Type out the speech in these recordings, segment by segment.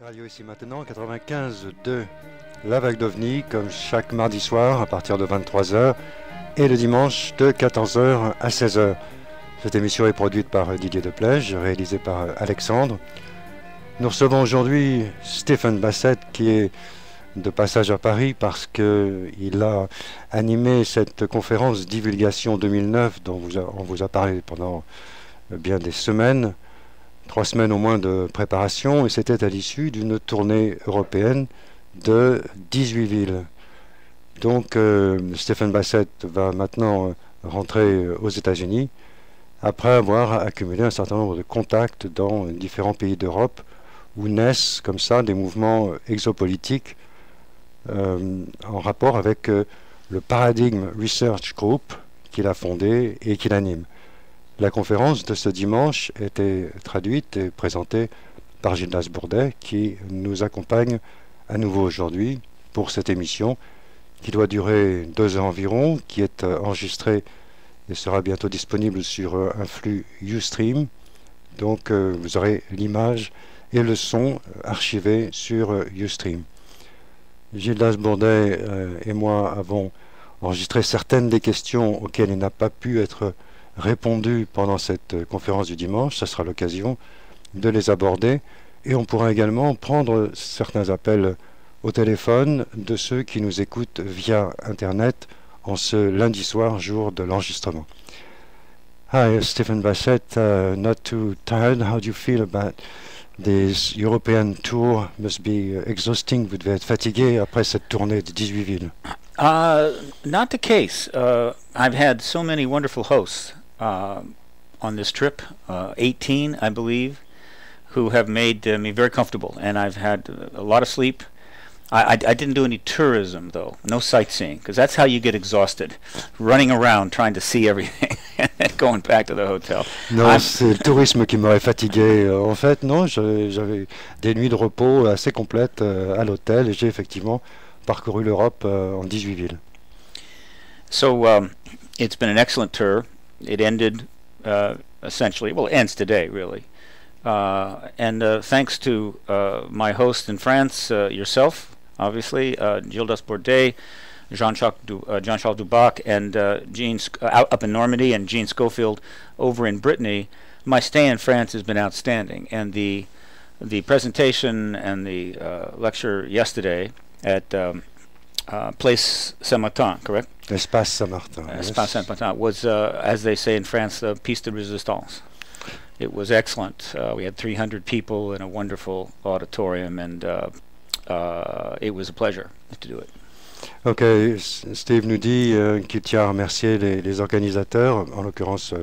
Radio ici maintenant, 95.2, la vague d'OVNI, comme chaque mardi soir à partir de 23h et le dimanche de 14h à 16h. Cette émission est produite par Didier Deplège, réalisée par Alexandre. Nous recevons aujourd'hui Stephen Bassett qui est de passage à Paris parce qu'il a animé cette conférence Divulgation 2009 dont on vous a parlé pendant bien des semaines. 3 semaines au moins de préparation, et c'était à l'issue d'une tournée européenne de 18 villes. Donc Stephen Bassett va maintenant rentrer aux États-Unis après avoir accumulé un certain nombre de contacts dans différents pays d'Europe où naissent comme ça des mouvements exopolitiques en rapport avec le Paradigm Research Group qu'il a fondé et qu'il anime. La conférence de ce dimanche était traduite et présentée par Gildas Bourdet qui nous accompagne à nouveau aujourd'hui pour cette émission qui doit durer 2 heures environ, qui est enregistrée et sera bientôt disponible sur un flux Ustream. Donc vous aurez l'image et le son archivés sur Ustream. Gildas Bourdet et moi avons enregistré certaines des questions auxquelles il n'a pas pu être répondu pendant cette conférence du dimanche. Ça sera l'occasion de les aborder et on pourra également prendre certains appels au téléphone de ceux qui nous écoutent via Internet en ce lundi soir, jour de l'enregistrement. Hi, Stephen Bassett, not too tired. How do you feel about this European tour? Must be exhausting. Vous devez être fatigué après cette tournée de 18 villes. Not the case. I've had so many wonderful hosts on this trip, 18 I believe, who have made me very comfortable, and I've had a lot of sleep. I didn't do any tourism though, no sightseeing, because that's how you get exhausted, running around trying to see everything and then going back to the hotel. Non, c'est le tourisme qui m'aurait fatigué. En fait, non, j'avais des nuits de repos assez complètes à l'hôtel et j'ai effectivement parcouru l'Europe en 18 villes. So it's been an excellent tour. It ended essentially, well, it ends today, really. And thanks to my host in France, yourself, obviously, Gildas Bourdet, Jean-Charles Dubac, and Jean up in Normandy, and Jean Schofield over in Brittany, my stay in France has been outstanding. And the presentation and the lecture yesterday at Place Saint-Martin, correct? Espace Saint-Martin. Espace Saint-Martin was, as they say in France, the piece de résistance. It was excellent. We had 300 people in a wonderful auditorium, and it was a pleasure to do it. Ok, Steve nous dit qu'il tient à remercier les organisateurs, en l'occurrence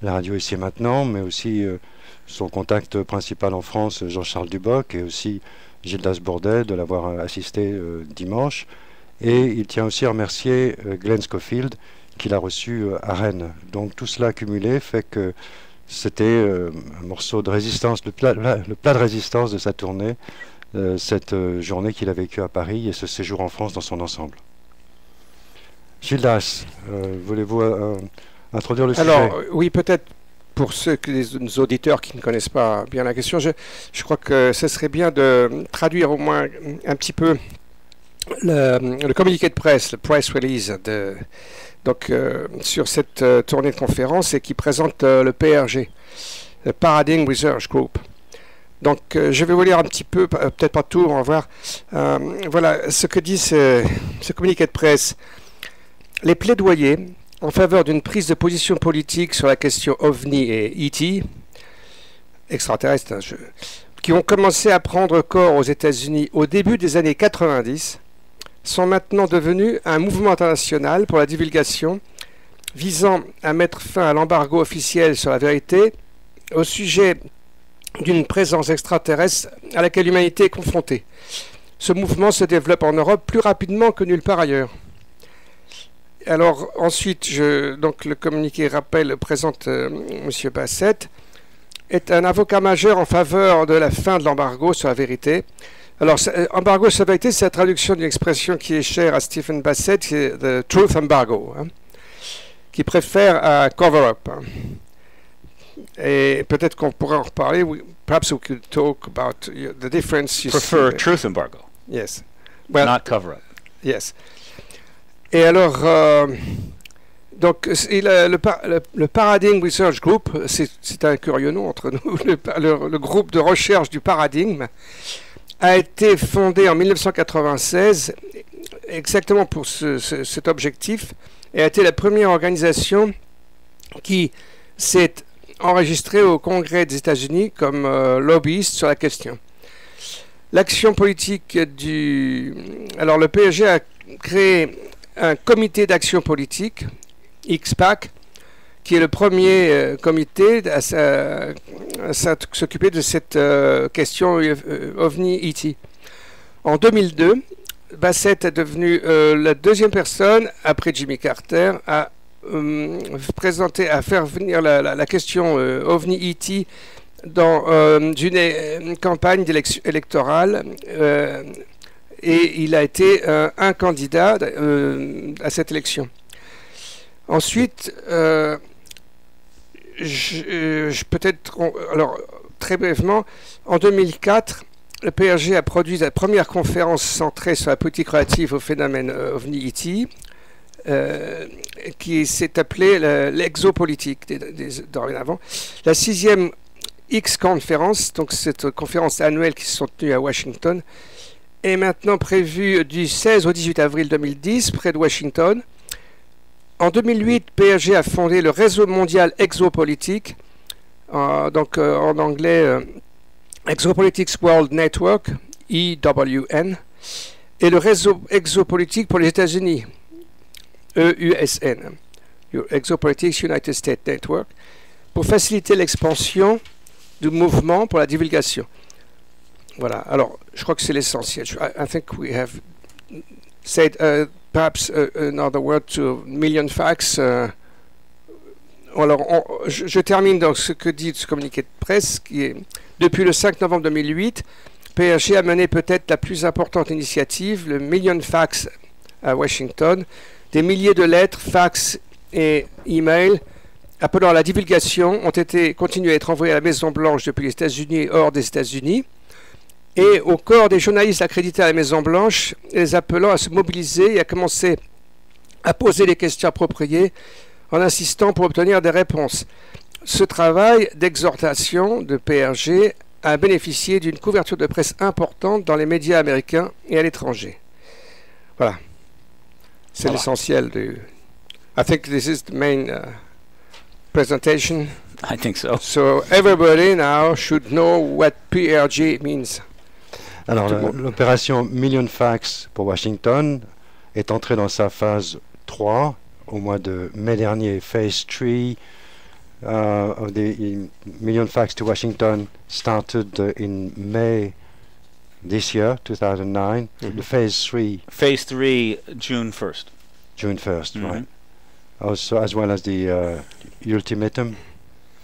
la radio ici et maintenant, mais aussi son contact principal en France, Jean-Charles Duboc, et aussi Gildas Bourdet de l'avoir assisté dimanche. Et il tient aussi à remercier Glenn Schofield qu'il a reçu à Rennes. Donc tout cela accumulé fait que c'était un morceau de résistance, le plat de résistance de sa tournée, cette journée qu'il a vécue à Paris et ce séjour en France dans son ensemble. Gildas, voulez-vous introduire le sujet? Alors oui, peut-être pour les auditeurs qui ne connaissent pas bien la question, je crois que ce serait bien de traduire au moins un petit peu le communiqué de presse, le press release sur cette tournée de conférence et qui présente le PRG, le Paradigm Research Group. Donc je vais vous lire un petit peu, peut-être pas tout, on va voir. Voilà ce que dit ce communiqué de presse. Les plaidoyers en faveur d'une prise de position politique sur la question OVNI et ET, extraterrestre, qui ont commencé à prendre corps aux États-Unis au début des années 90, sont maintenant devenus un mouvement international pour la divulgation visant à mettre fin à l'embargo officiel sur la vérité au sujet d'une présence extraterrestre à laquelle l'humanité est confrontée. Ce mouvement se développe en Europe plus rapidement que nulle part ailleurs. Alors ensuite, donc le communiqué présente M. Bassett, est un avocat majeur en faveur de la fin de l'embargo sur la vérité. Alors, embargo sur la vérité, c'est la traduction d'une expression qui est chère à Stephen Bassett, qui est the truth embargo, qui préfère à cover-up. Et peut-être qu'on pourrait en reparler. Perhaps we could talk about the difference. You Prefer see, truth embargo, yes. Well, not cover-up. yes. Et alors, donc, le Paradigm Research Group, c'est un curieux nom entre nous, le groupe de recherche du paradigme, a été fondé en 1996 exactement pour cet objectif et a été la première organisation qui s'est enregistrée au Congrès des États-Unis comme lobbyiste sur la question. L'action politique Alors, le PSG a créé un comité d'action politique, XPAC, qui est le premier comité à s'occuper de cette question OVNI-ET. En 2002, Bassett est devenu la deuxième personne, après Jimmy Carter, à faire venir la question OVNI-ET dans une campagne électorale. Et il a été un candidat à cette élection. Ensuite, alors très brièvement, en 2004, le PRG a produit la première conférence centrée sur la politique relative au phénomène OVNI-ET, qui s'est appelée l'exopolitique dorénavant. La 6e X-conférence, donc cette conférence annuelle qui se sont tenues à Washington, est maintenant prévue du 16 au 18 avril 2010, près de Washington. En 2008, PRG a fondé le Réseau mondial exopolitique, donc en anglais Exopolitics World Network, EWN, et le Réseau exopolitique pour les États-Unis, EUSN, Exopolitics United States Network, pour faciliter l'expansion du mouvement pour la divulgation. Voilà, alors je crois que c'est l'essentiel. I think we have said perhaps another word to Million Facts. Alors, je termine dans ce que dit ce communiqué de presse, qui est depuis le 5 novembre 2008, PRG a mené peut-être la plus importante initiative, le Million Facts à Washington. Des milliers de lettres, fax et emails appelant à la divulgation ont continué à être envoyés à la Maison-Blanche depuis les États-Unis et hors des États-Unis, et au corps des journalistes accrédités à la Maison-Blanche, les appelant à se mobiliser et à commencer à poser les questions appropriées en insistant pour obtenir des réponses. Ce travail d'exhortation de PRG a bénéficié d'une couverture de presse importante dans les médias américains et à l'étranger. Voilà. C'est l'essentiel du... I think this is the main presentation. I think so. So everybody now should know what PRG means. Alors, l'opération Million Facts pour Washington est entrée dans sa phase 3 au mois de mai dernier. Phase 3 of the Million Facts to Washington started in May this year, 2009. The phase 3. Phase 3, June 1st. June 1st, right. Also, as well as the ultimatum.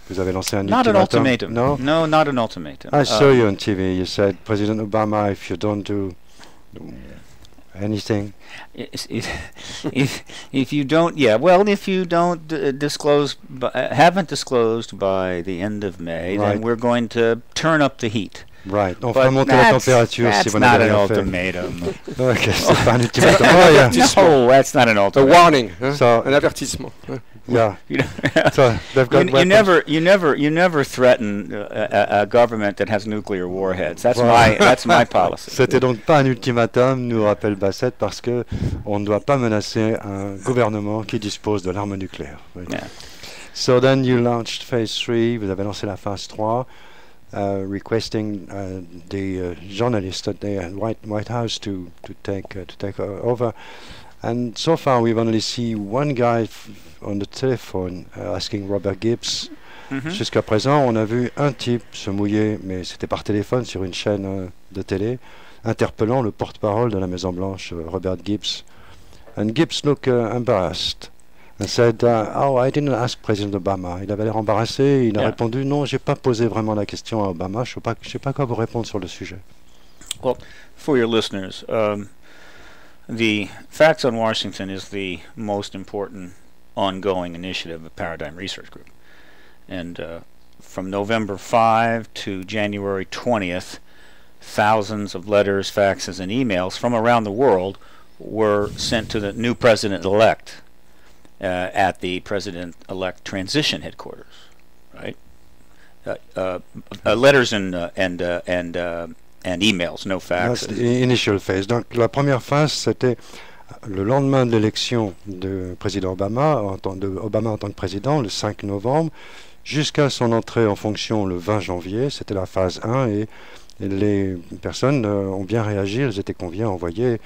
Vous avez lancé un not ultimatum. An ultimatum. No? No, not an ultimatum. I saw you on TV. You said, President Obama, if you don't do anything. If you don't, yeah, well, if you don't disclose, haven't disclosed by the end of May, right, then we're going to turn up the heat. Right. On fera monter la température si vous n'avez rien fait. That's not an ultimatum. Okay, c'est pas un ultimatum. Oh, yeah. No, that's not an ultimatum. A warning, hein? So, un avertissement. Yeah. So they've got you never threaten a government that has nuclear warheads. That's my policy. C'était donc pas un ultimatum, nous rappelle Bassett, parce que on ne doit pas menacer un gouvernement qui dispose de l'arme nucléaire. Oui. Yeah. So then you launched phase 3. Vous avez lancé la phase 3. Requesting the journalists at the White House to take over, and so far we've only seen one guy on the telephone asking Robert Gibbs. Jusqu'à présent, on a vu un type se mouiller, mais c'était par téléphone sur une chaîne de télé, interpellant le porte-parole de la Maison Blanche, Robert Gibbs. And Gibbs looked embarrassed. And said, oh, I didn't ask President Obama. Il avait l'air embarrassé. Il a répondu, non, j'ai pas posé vraiment la question à Obama. Je sais pas quoi vous répondre sur le sujet. Well, for your listeners, the Facts on Washington is the most important ongoing initiative of Paradigm Research Group. And from November 5 to January 20th, thousands of letters, faxes, and emails from around the world were sent to the new president-elect at the president-elect transition headquarters, right? Letters and emails, no faxes. Initial phase. Donc la première phase, c'était le lendemain de l'élection de président Obama, Obama en tant que président, le 5 novembre, jusqu'à son entrée en fonction le 20 janvier. C'était la phase 1 et les personnes ont bien réagi. Elles étaient conviées à envoyer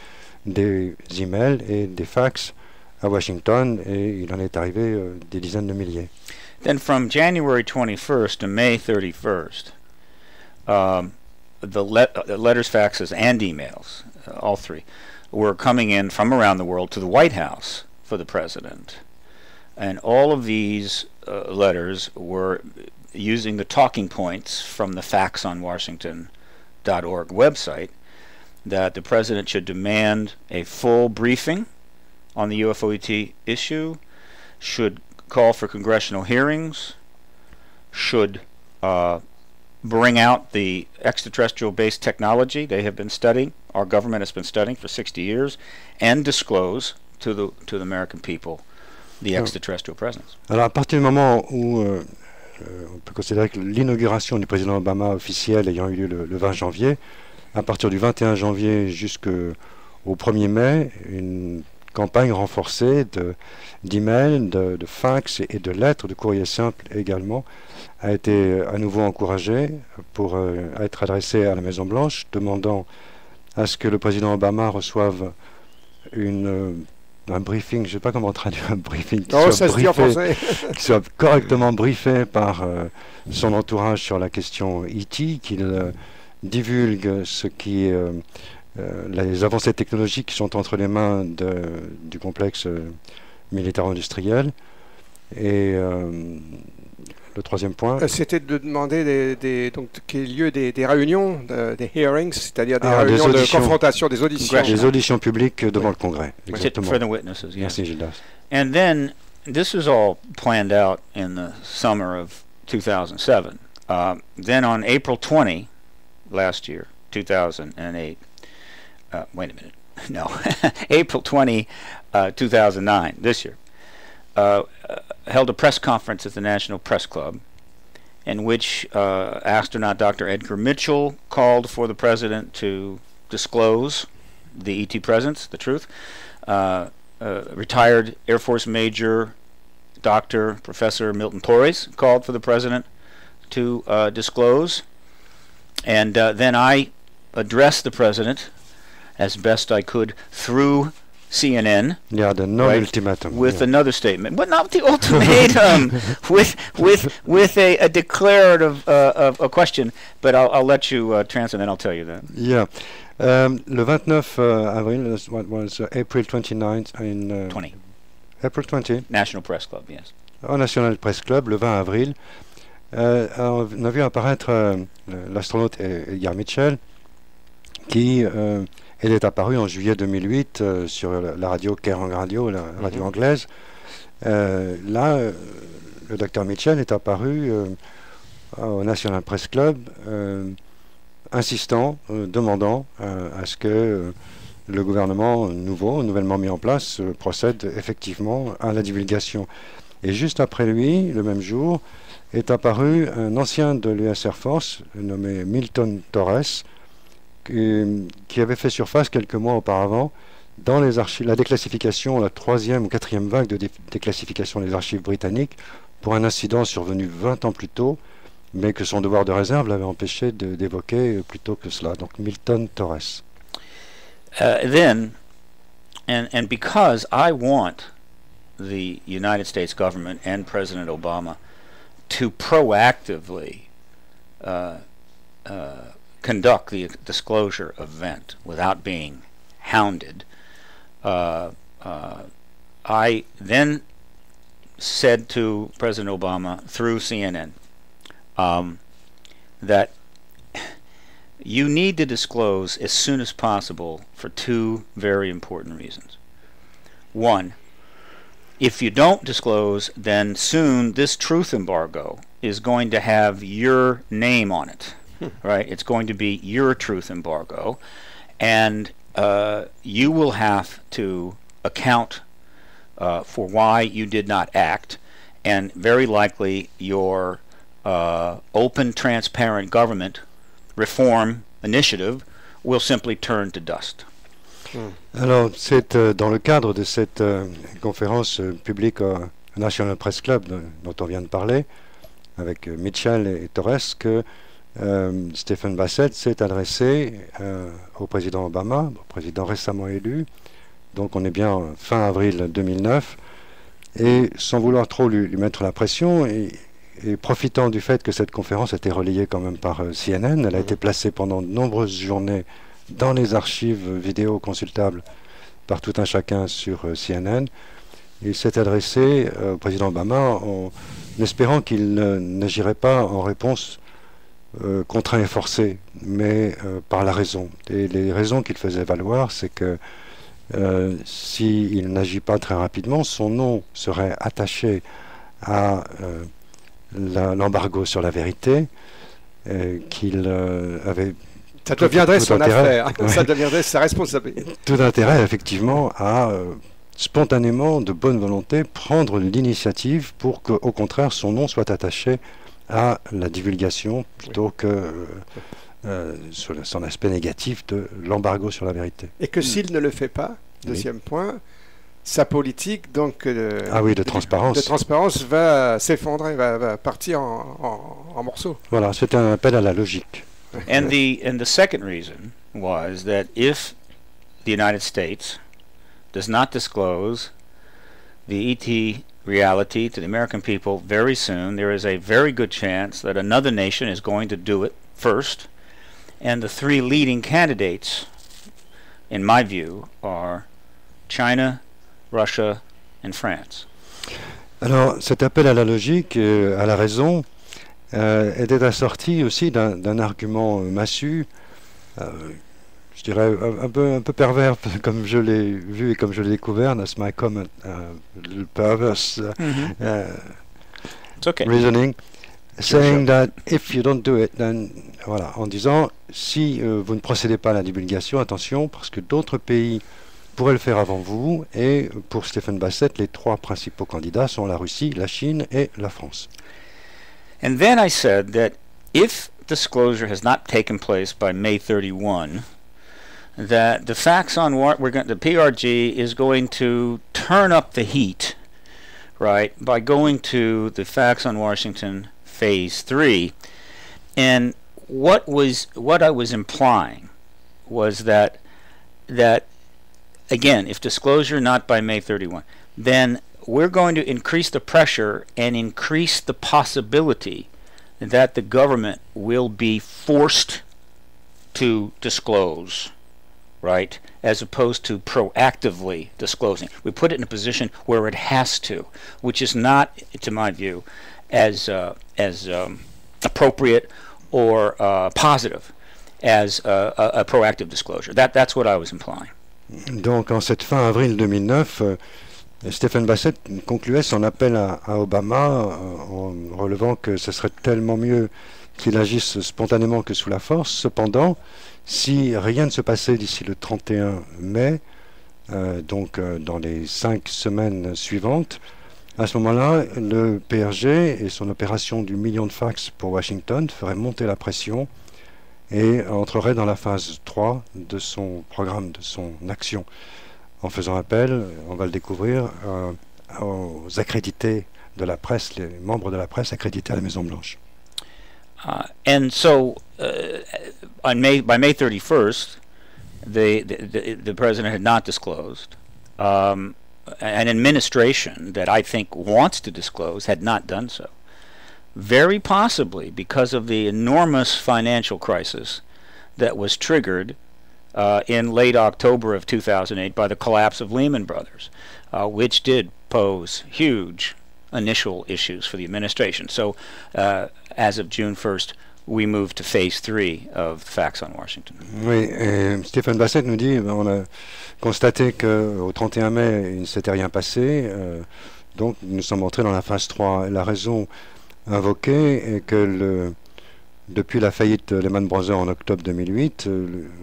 des emails et des fax à Washington et il en est arrivé des dizaines de milliers. Then from January 21st to May 31st, the letters, faxes, and emails, all three, were coming in from around the world to the White House for the president. And all of these letters were using the talking points from the faxonwashington.org website that the president should demand a full briefing on the UFOET issue, should call for congressional hearings, should bring out the extraterrestrial-based technology they have been studying, our government has been studying for 60 years, and disclose to the American people the extraterrestrial presence. Alors à partir du moment où on peut considérer que l'inauguration du président Obama officielle ayant eu lieu le 20 janvier, à partir du 21 janvier jusqu'au 1er mai, une campagne renforcée d'emails, de fax et de lettres, de courrier simple également, a été à nouveau encouragée pour être adressée à la Maison-Blanche, demandant à ce que le président Obama reçoive un briefing, je ne sais pas comment traduire un briefing, qui soit correctement briefé par son entourage sur la question E.T., qu'il divulgue ce qui les avancées technologiques qui sont entre les mains du complexe militaro-industriel. Et le troisième point, c'était de demander donc qu'il y ait lieu des réunions, des hearings, c'est-à-dire des réunions de confrontation, des auditions. Des auditions publiques devant le Congrès. Exactement. For the witnesses, yes. Merci Gildas. And then, this was all planned out in the summer of 2007. Then on April 20, last year, 2008, wait a minute, no, April 20, 2009, this year, held a press conference at the National Press Club in which astronaut Dr. Edgar Mitchell called for the president to disclose the ET presence, the truth. Retired Air Force Major Dr. Professor Milton Torres called for the president to disclose. And then I addressed the president as best I could through CNN. Yeah, the non-ultimatum. With another statement, but not the ultimatum. with a declarative of a question. But I'll let you translate, and then I'll tell you that. Yeah, le 29 avril was April 29th in 20. April 20. National Press Club, yes. Au National Press Club, le 20 avril, on a vu apparaître l'astronaute Edgar Mitchell, qui est apparu en juillet 2008 sur la radio Kerrang Radio, la radio anglaise. Là, le docteur Mitchell est apparu au National Press Club, insistant, demandant à ce que le gouvernement nouvellement mis en place, procède effectivement à la divulgation. Et juste après lui, le même jour, est apparu un ancien de l'US Air Force nommé Milton Torres, qui avait fait surface quelques mois auparavant dans les archives, la déclassification, la 3e ou 4e vague de déclassification des archives britanniques pour un incident survenu 20 ans plus tôt, mais que son devoir de réserve l'avait empêché d'évoquer plus tôt que cela. Donc Milton Torres. Then, and because I want the United States government and President Obama to proactively conduct the disclosure event without being hounded, I then said to President Obama through CNN that you need to disclose as soon as possible for two very important reasons. One, if you don't disclose, then soon this truth embargo is going to have your name on it, right? It's going to be your truth embargo, and you will have to account for why you did not act, and very likely your open, transparent government reform initiative will simply turn to dust. Alors, c'est dans le cadre de cette conférence publique au National Press Club dont on vient de parler, avec Mitchell et Torres, que Stephen Bassett s'est adressé au président Obama, au président récemment élu, donc on est bien fin avril 2009, et sans vouloir trop lui mettre la pression, et profitant du fait que cette conférence a été relayée quand même par CNN, elle a été placée pendant de nombreuses journées dans les archives vidéo consultables par tout un chacun sur CNN. Il s'est adressé au président Obama en espérant qu'il n'agirait pas en réponse contraint et forcé, mais par la raison. Et les raisons qu'il faisait valoir, c'est que s'il n'agit pas très rapidement, son nom serait attaché à l'embargo sur la vérité, qu'il avait... Ça deviendrait son affaire, ça deviendrait sa responsabilité. Tout intérêt, effectivement, à spontanément, de bonne volonté, prendre l'initiative pour qu'au contraire, son nom soit attaché à la divulgation plutôt que sur son aspect négatif de l'embargo sur la vérité. Et que s'il ne le fait pas, deuxième point, sa politique donc de transparence va s'effondrer, va partir en morceaux. Voilà, c'est un appel à la logique. And the second reason was that if the United States does not disclose the ET reality to the American people very soon, there is a very good chance that another nation is going to do it first. And the three leading candidates, in my view, are China, Russia, and France. Alors, cet appel à la logique, à la raison, était assorti aussi d'un argument massu, je dirais un peu pervers, comme je l'ai vu et comme je l'ai découvert, that's my comment, perverse reasoning, saying that if you don't do it, then, voilà, en disant, si vous ne procédez pas à la divulgation, attention, parce que d'autres pays pourraient le faire avant vous, et pour Stephen Bassett, les trois principaux candidats sont la Russie, la Chine et la France. And then I said that if disclosure has not taken place by May 31, that the facts on what the PRG is going to turn up the heat, right, by going to the facts on Washington Phase 3. And what I was implying was that again, if disclosure not by May 31, then we're going to increase the pressure and increase the possibility that the government will be forced to disclose, right, as opposed to proactively disclosing. We put it in a position where it has to, which is not, to my view, as appropriate or positive as a proactive disclosure. That's what I was implying. Donc, en cette fin avril 2009, Stephen Bassett concluait son appel à Obama en relevant que ce serait tellement mieux qu'il agisse spontanément que sous la force. Cependant, si rien ne se passait d'ici le 31 mai, donc dans les 5 semaines suivantes, à ce moment-là, le PRG et son opération du million de fax pour Washington ferait monter la pression et entrerait dans la phase 3 de son programme, de son action, en faisant appel, on va le découvrir, aux accrédités de la presse, les membres de la presse accrédités à la Maison-Blanche. And so, by May 31st, the president had not disclosed. An administration that I think wants to disclose had not done so. Very possibly because of the enormous financial crisis that was triggered in late October of 2008 by the collapse of Lehman Brothers, which did pose huge initial issues for the administration. So as of June 1st, we move to phase 3 of Facts on Washington. Oui, et Stephen Bassett nous dit, on a constaté qu'au 31 mai, il ne s'était rien passé, donc nous sommes entrés dans la phase 3. Et la raison invoquée est que depuis la faillite de Lehman Brothers en octobre 2008,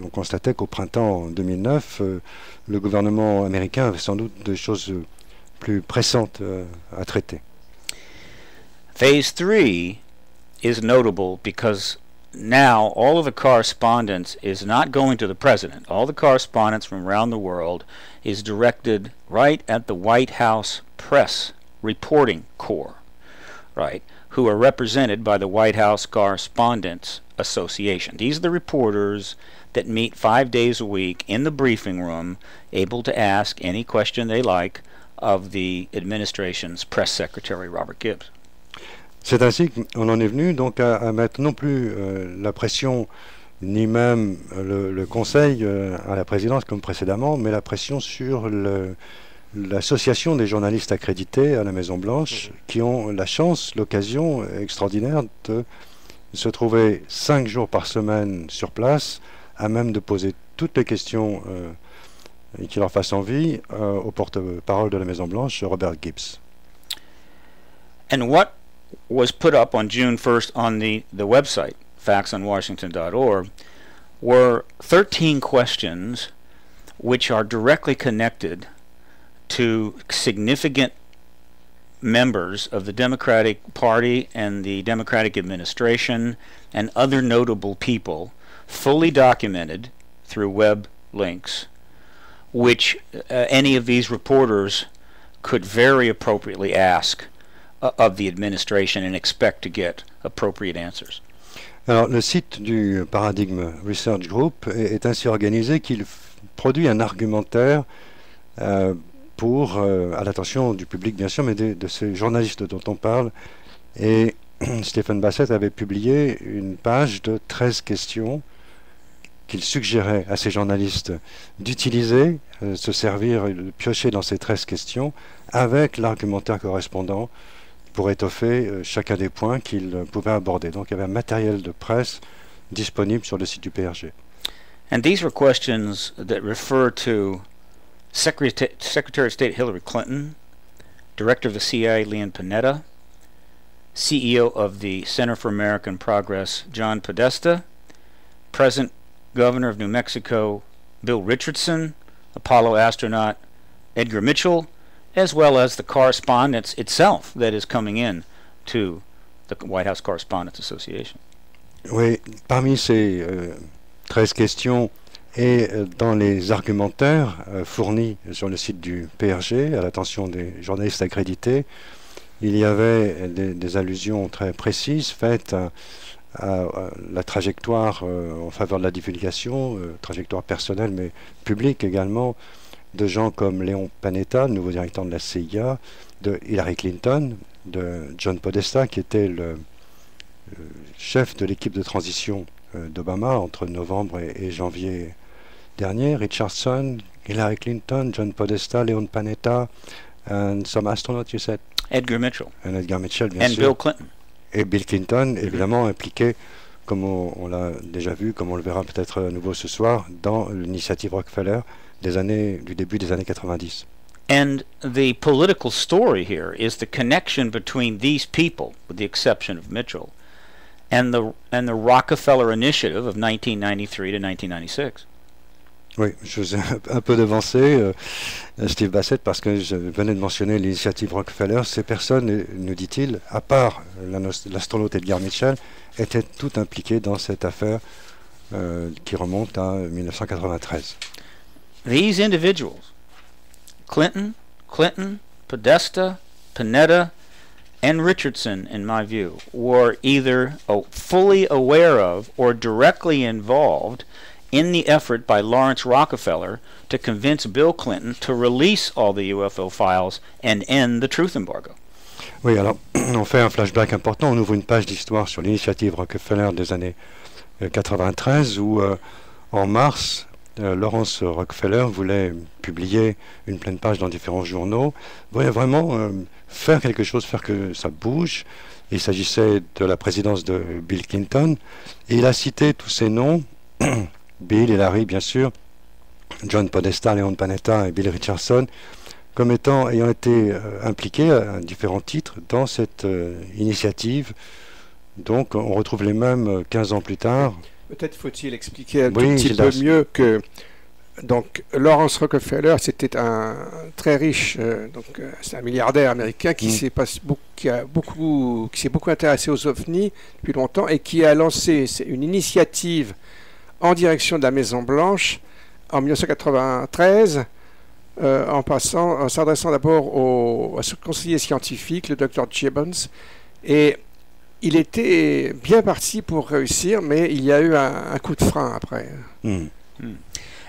on constatait qu'au printemps 2009, le gouvernement américain avait sans doute des choses plus pressantes à traiter. Phase 3 is notable because now all of the correspondence is not going to the president. All the correspondence from around the world is directed right at the White House Press Reporting Corps, right, who are represented by the White House Correspondents Association. These are the reporters that meet 5 days a week in the briefing room, able to ask any question they like of the administration's press secretary, Robert Gibbs. C'est ainsi qu'on en est venu donc à mettre non plus la pression, ni même le conseil à la présidence comme précédemment, mais la pression sur l'association des journalistes accrédités à la Maison-Blanche qui ont la chance, l'occasion extraordinaire de se trouver 5 jours par semaine sur place, à même de poser toutes les questions qui leur fassent envie au porte-parole de la Maison-Blanche, Robert Gibbs. And what was put up on June 1st on the website, factsonwashington.org, were 13 questions which are directly connected to significant members of the Democratic Party and the Democratic administration and other notable people, fully documented through web links, which any of these reporters could very appropriately ask of the administration and expect to get appropriate answers. Alors, le site du Paradigm Research Group est ainsi organisé qu'il produit un argumentaire à l'attention du public, bien sûr, mais de ces journalistes dont on parle. Et Stephen Bassett avait publié une page de 13 questions qu'il suggérait à ces journalistes d'utiliser, se servir, de piocher dans ces 13 questions avec l'argumentaire correspondant pour étoffer chacun des points qu'ils pouvaient aborder. Donc il y avait un matériel de presse disponible sur le site du PRG. And these were questions that refer to Secretary of State Hillary Clinton, Director of the CIA Leon Panetta, CEO of the Center for American Progress John Podesta, present Governor of New Mexico Bill Richardson, Apollo astronaut Edgar Mitchell, as well as the correspondence itself that is coming in to the White House Correspondents Association. Oui, parmi ces 13 questions et dans les argumentaires fournis sur le site du PRG à l'attention des journalistes accrédités, il y avait des allusions très précises faites à la trajectoire en faveur de la divulgation, trajectoire personnelle mais publique également, de gens comme Léon Panetta, le nouveau directeur de la CIA, de Hillary Clinton, de John Podesta, qui était le chef de l'équipe de transition d'Obama entre novembre et janvier dernier, Richardson, Hillary Clinton, John Podesta, Léon Panetta, and some astronaut, you said? Edgar Mitchell. And Edgar Mitchell, bien sûr. And Bill Clinton. Et Bill Clinton, évidemment impliqué, comme on l'a déjà vu, comme on le verra peut-être à nouveau ce soir, dans l'initiative Rockefeller du début des années 90. And the political story here is the connection between these people, with the exception of Mitchell, and the Rockefeller Initiative of 1993 to 1996. Oui, je vous ai un peu devancé, Steve Bassett, parce que je venais de mentionner l'initiative Rockefeller. Ces personnes, nous dit-il, à part l'astronaute Edgar Mitchell, étaient toutes impliquées dans cette affaire qui remonte à 1993. These individuals, Clinton, Podesta, Panetta, and Richardson, in my view, were either fully aware of or directly involved in the effort by Lawrence Rockefeller to convince Bill Clinton to release all the UFO files and end the truth embargo. Oui, alors, on fait un flashback important, on ouvre une page d'histoire sur l'initiative Rockefeller des années 93, où en mars, Lawrence Rockefeller voulait publier une pleine page dans différents journaux, voulait vraiment faire quelque chose, faire que ça bouge. Il s'agissait de la présidence de Bill Clinton, et il a cité tous ces noms, Bill et Larry bien sûr, John Podesta, Leon Panetta et Bill Richardson, comme ayant été impliqués à différents titres dans cette initiative. Donc on retrouve les mêmes 15 ans plus tard. Peut-être faut-il expliquer un tout petit peu mieux que donc Lawrence Rockefeller, c'était un très riche, c'est un milliardaire américain qui s'est beaucoup intéressé aux ovnis depuis longtemps et qui a lancé une initiative en direction de la Maison Blanche en 1993, en s'adressant d'abord à ce conseiller scientifique, le Dr. Gibbons, et il était bien parti pour réussir, mais il y a eu un coup de frein après.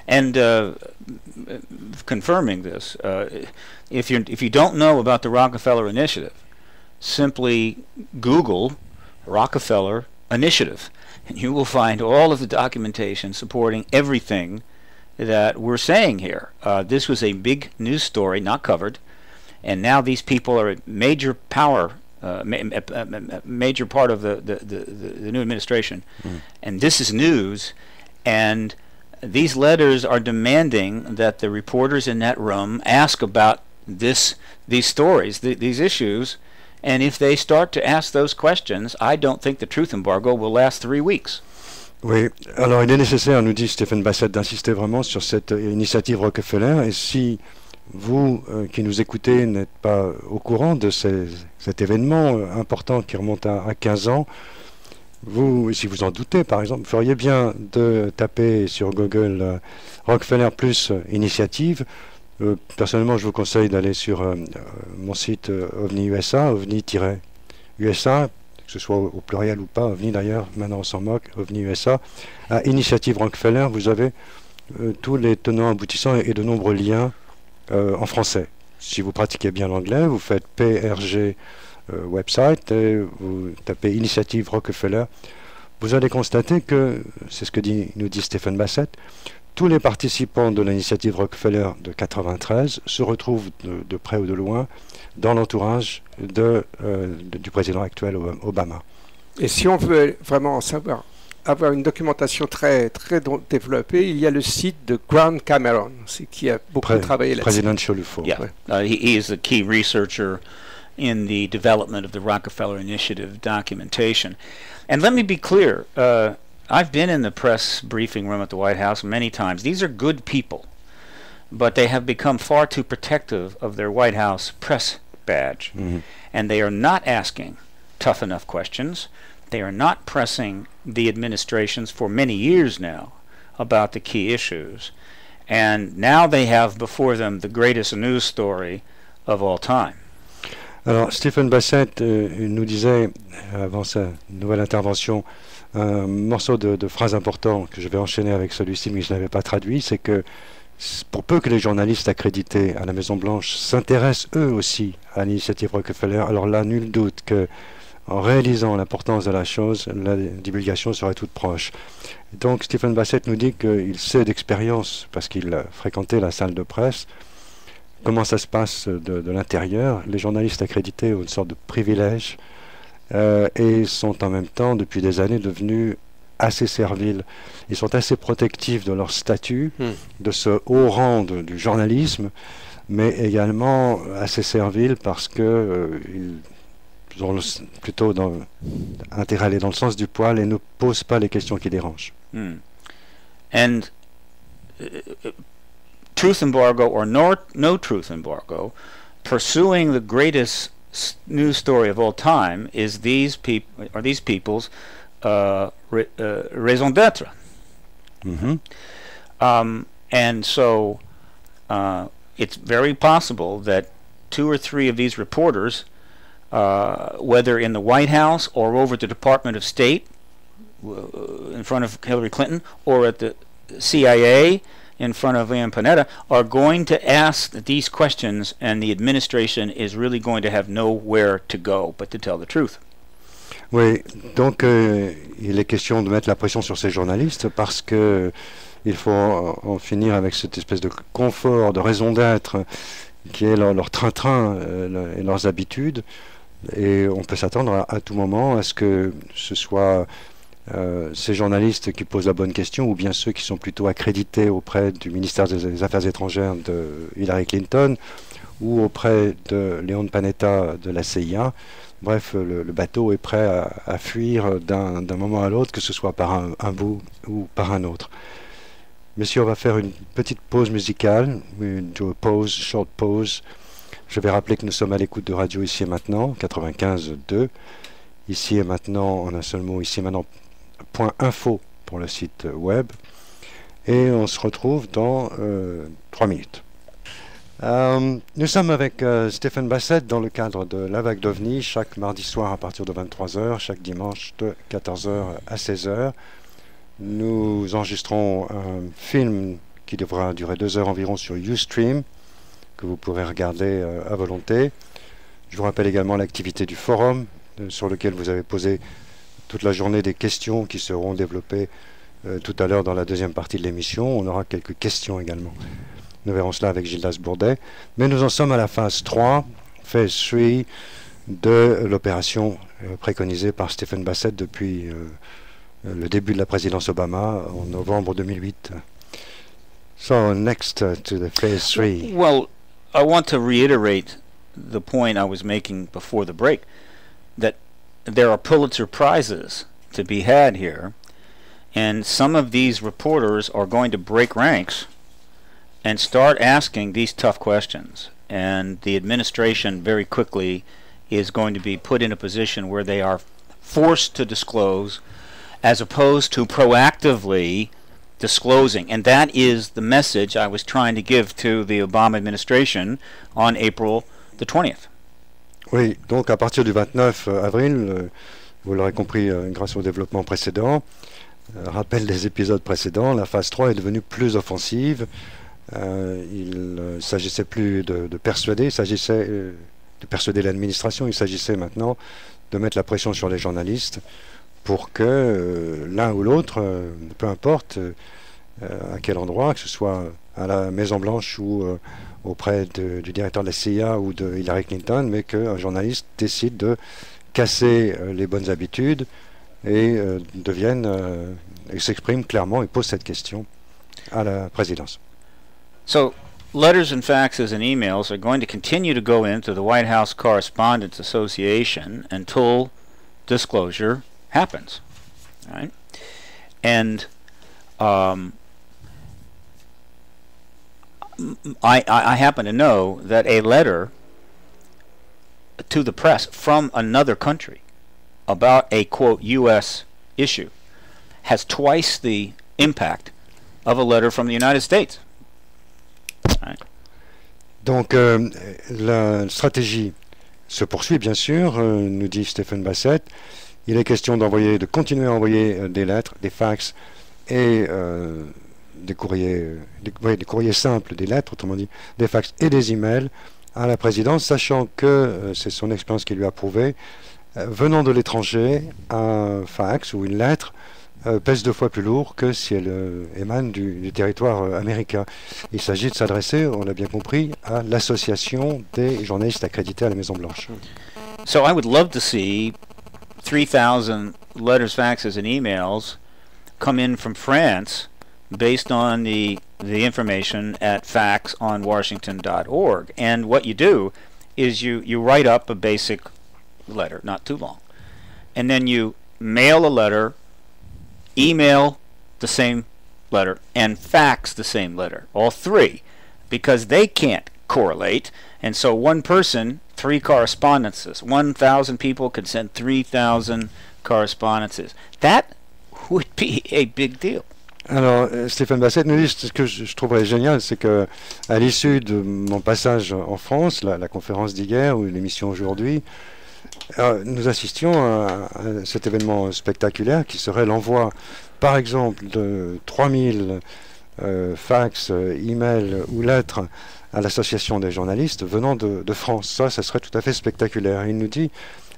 And confirming this, if you don't know about the Rockefeller Initiative, simply Google Rockefeller Initiative, and you will find all of the documentation supporting everything that we're saying here. This was a big news story, not covered, and now these people are a major power. Major part of the new administration, and this is news, and these letters are demanding that the reporters in that room ask about these stories, these issues, and if they start to ask those questions, I don't think the truth embargo will last 3 weeks. Oui, alors il est nécessaire, nous dit Stephen Bassett, d'insister vraiment sur cette initiative Rockefeller, et si vous qui nous écoutez n'êtes pas au courant de cet événement important qui remonte à 15 ans, si vous en doutez par exemple, vous feriez bien de taper sur Google Rockefeller plus initiative. Personnellement, je vous conseille d'aller sur mon site OVNI USA, OVNI-USA, que ce soit au pluriel ou pas, OVNI d'ailleurs, maintenant on s'en moque, OVNI USA, à Initiative Rockefeller, vous avez tous les tenants aboutissants et de nombreux liens en français. Si vous pratiquez bien l'anglais, vous faites PRG website et vous tapez Initiative Rockefeller. Vous allez constater que, c'est ce que nous dit Stephen Bassett, tous les participants de l'initiative Rockefeller de 93 se retrouvent de près ou de loin dans l'entourage du président actuel Obama. Et si on veut vraiment avoir une documentation très, très développée, il y a le site de Grant Cameron, qui a beaucoup travaillé là-dessus. Presidential UFO. Yeah. He is the key researcher in the development of the Rockefeller Initiative documentation. And let me be clear, I've been in the press briefing room at the White House many times. These are good people, but they have become far too protective of their White House press badge. And they are not asking tough enough questions. They are not pressing the administrations for many years now about the key issues. And now they have before them the greatest news story of all time. Alors, Stephen Bassett nous disait, avant sa nouvelle intervention, un morceau de phrase important que je vais enchaîner avec celui-ci, mais je ne l'avais pas traduit, c'est que pour peu que les journalistes accrédités à la Maison-Blanche s'intéressent eux aussi à l'initiative Rockefeller, alors là, nul doute que en réalisant l'importance de la chose, la divulgation serait toute proche. Donc Stephen Bassett nous dit qu'il sait d'expérience, parce qu'il a fréquenté la salle de presse, comment ça se passe de l'intérieur. Les journalistes accrédités ont une sorte de privilège et sont en même temps, depuis des années, devenus assez serviles. Ils sont assez protectifs de leur statut, de ce haut rang du journalisme, mais également assez serviles parce que ils ont plutôt intérêt à aller dans le sens du poil et ne posent pas les questions qui dérangent. And truth embargo or no truth embargo, pursuing the greatest news story of all time is these people's raison d'être. And so it's very possible that 2 or 3 of these reporters, whether in the White House or over at the Department of State in front of Hillary Clinton, or at the CIA in front of Leon Panetta, are going to ask these questions, and the administration is really going to have nowhere to go but to tell the truth. Oui, donc il est question de mettre la pression sur ces journalistes parce que Il faut en finir avec cette espèce de confort, de raison d'être qui est leur train-train et leurs habitudes. Et on peut s'attendre à tout moment à ce que ce soit ces journalistes qui posent la bonne question ou bien ceux qui sont plutôt accrédités auprès du ministère des Affaires étrangères de Hillary Clinton ou auprès de Leon Panetta de la CIA. Bref, le bateau est prêt à fuir d'un moment à l'autre, que ce soit par un bout ou par un autre. Messieurs, on va faire une petite pause musicale, short pause. Je vais rappeler que nous sommes à l'écoute de Radio Ici et Maintenant, 95.2. Ici et Maintenant, en un seul mot, ici et maintenant, .info pour le site web. Et on se retrouve dans 3 minutes. Nous sommes avec Stephen Bassett dans le cadre de La Vague d'OVNI, chaque mardi soir à partir de 23h, chaque dimanche de 14h à 16h. Nous enregistrons un film qui devra durer 2 heures environ sur Ustream, que vous pourrez regarder à volonté. Je vous rappelle également l'activité du forum, sur lequel vous avez posé toute la journée des questions qui seront développées tout à l'heure dans la deuxième partie de l'émission. On aura quelques questions également. Nous verrons cela avec Gildas Bourdet. Mais nous en sommes à la phase 3, phase 3 de l'opération préconisée par Stephen Bassett depuis le début de la présidence Obama en novembre 2008. So next to the phase 3. Well, I want to reiterate the point I was making before the break, that there are Pulitzer Prizes to be had here, and some of these reporters are going to break ranks and start asking these tough questions, and the administration very quickly is going to be put in a position where they are forced to disclose as opposed to proactively disclosing. And that is the message I was trying to give to the Obama administration on April the 20th. Oui, donc à partir du 29 avril, vous l'aurez compris grâce au développement précédent, rappel des épisodes précédents, la phase 3 est devenue plus offensive. Il ne s'agissait plus de persuader, il s'agissait de persuader l'administration, il s'agissait maintenant de mettre la pression sur les journalistes pour que l'un ou l'autre, peu importe à quel endroit, que ce soit à la Maison-Blanche ou auprès du directeur de la CIA ou de Hillary Clinton, mais qu'un journaliste décide de casser les bonnes habitudes et et s'exprime clairement et pose cette question à la présidence. So, letters and faxes and emails are going to continue to go into the White House Correspondents Association until disclosure happens, right? And I happen to know that a letter to the press from another country about a, quote, U.S. issue has twice the impact of a letter from the United States. Right. Donc la stratégie se poursuit bien sûr, nous dit Stephen Bassett. Il est question de continuer à envoyer des lettres, des fax et des courriers simples, des lettres, autrement dit, des fax et des emails à la présidence, sachant que c'est son expérience qui lui a prouvé, venant de l'étranger, un fax ou une lettre pèse 2 fois plus lourd que si elle émane du territoire américain. Il s'agit de s'adresser, on l'a bien compris, à l'association des journalistes accrédités à la Maison-Blanche. So I would love to see 3,000 letters, faxes, and emails come in from France based on the information at faxonwashington.org. And what you do is you write up a basic letter, not too long, and then you mail a letter, email the same letter, and fax the same letter, all 3, because they can't correlate. And so one person, 3 correspondences. 1,000 people could send 3,000 correspondences. That would be a big deal. Alors, Stephen Bassett nous dit, ce que je trouverais génial, c'est que à l'issue de mon passage en France, la conférence d'hier ou l'émission aujourd'hui, nous assistions à cet événement spectaculaire qui serait l'envoi, par exemple, de 3000 fax, emails ou lettres à l'association des journalistes venant de France. Ça serait tout à fait spectaculaire. Il nous dit,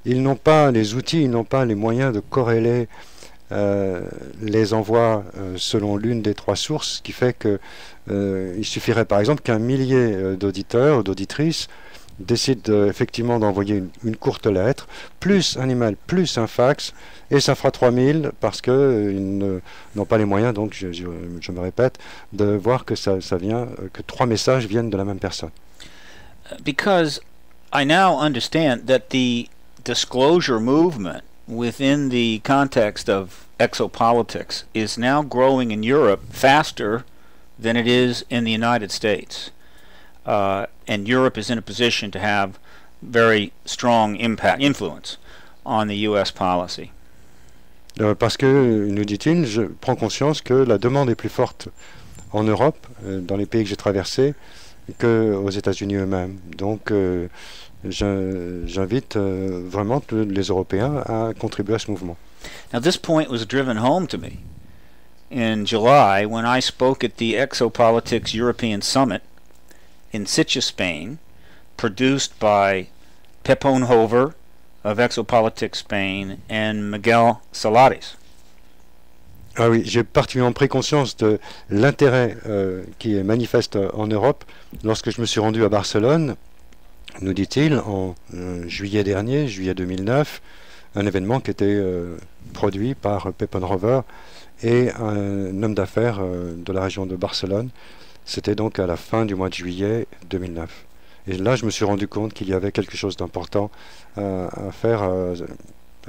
ils n'ont pas les outils, ils n'ont pas les moyens de corréler les envoie selon l'une des trois sources, ce qui fait que il suffirait par exemple qu'un millier d'auditeurs ou d'auditrices décident effectivement d'envoyer une courte lettre, plus un email, plus un fax, et ça fera 3000 parce qu'ils n'ont pas les moyens, donc je me répète, de voir que ça vient, que 3 messages viennent de la même personne. Because I now understand that the disclosure movement within the context of exopolitics is now growing in Europe faster than it is in the United States. And Europe is in a position to have very strong influence on the U.S. policy. Parce que, nous dit-il, je prends conscience que la demande est plus forte en Europe, dans les pays que j'ai traversés, qu'aux États-Unis eux-mêmes. Donc, j'invite vraiment les Européens à contribuer à ce mouvement. Now, this point was driven home to me in July when I spoke at the Exopolitics European Summit in Sitges, Spain, produced by Pepon Hover of Exopolitics Spain and Miguel Salares. Ah oui, j'ai particulièrement pris conscience de l'intérêt qui est manifeste en Europe lorsque je me suis rendu à Barcelone, nous dit-il, en juillet dernier, juillet 2009, un événement qui était produit par Pepon Hover et un homme d'affaires de la région de Barcelone. C'était donc à la fin du mois de juillet 2009. Et là, je me suis rendu compte qu'il y avait quelque chose d'important à faire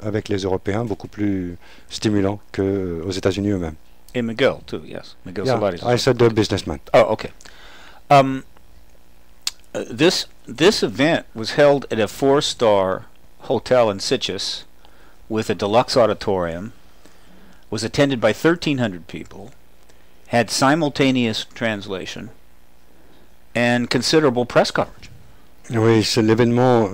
avec les Européens, beaucoup plus stimulant qu'aux États-Unis eux-mêmes. And Miguel, too, yes. Miguel Yeah, Salares. I said the businessman. Oh, okay. This event was held at a 4-star hotel in Sitges with a deluxe auditorium, was attended by 1,300 people, had simultaneous translation, and considerable press coverage. Oui, c'est l'événement,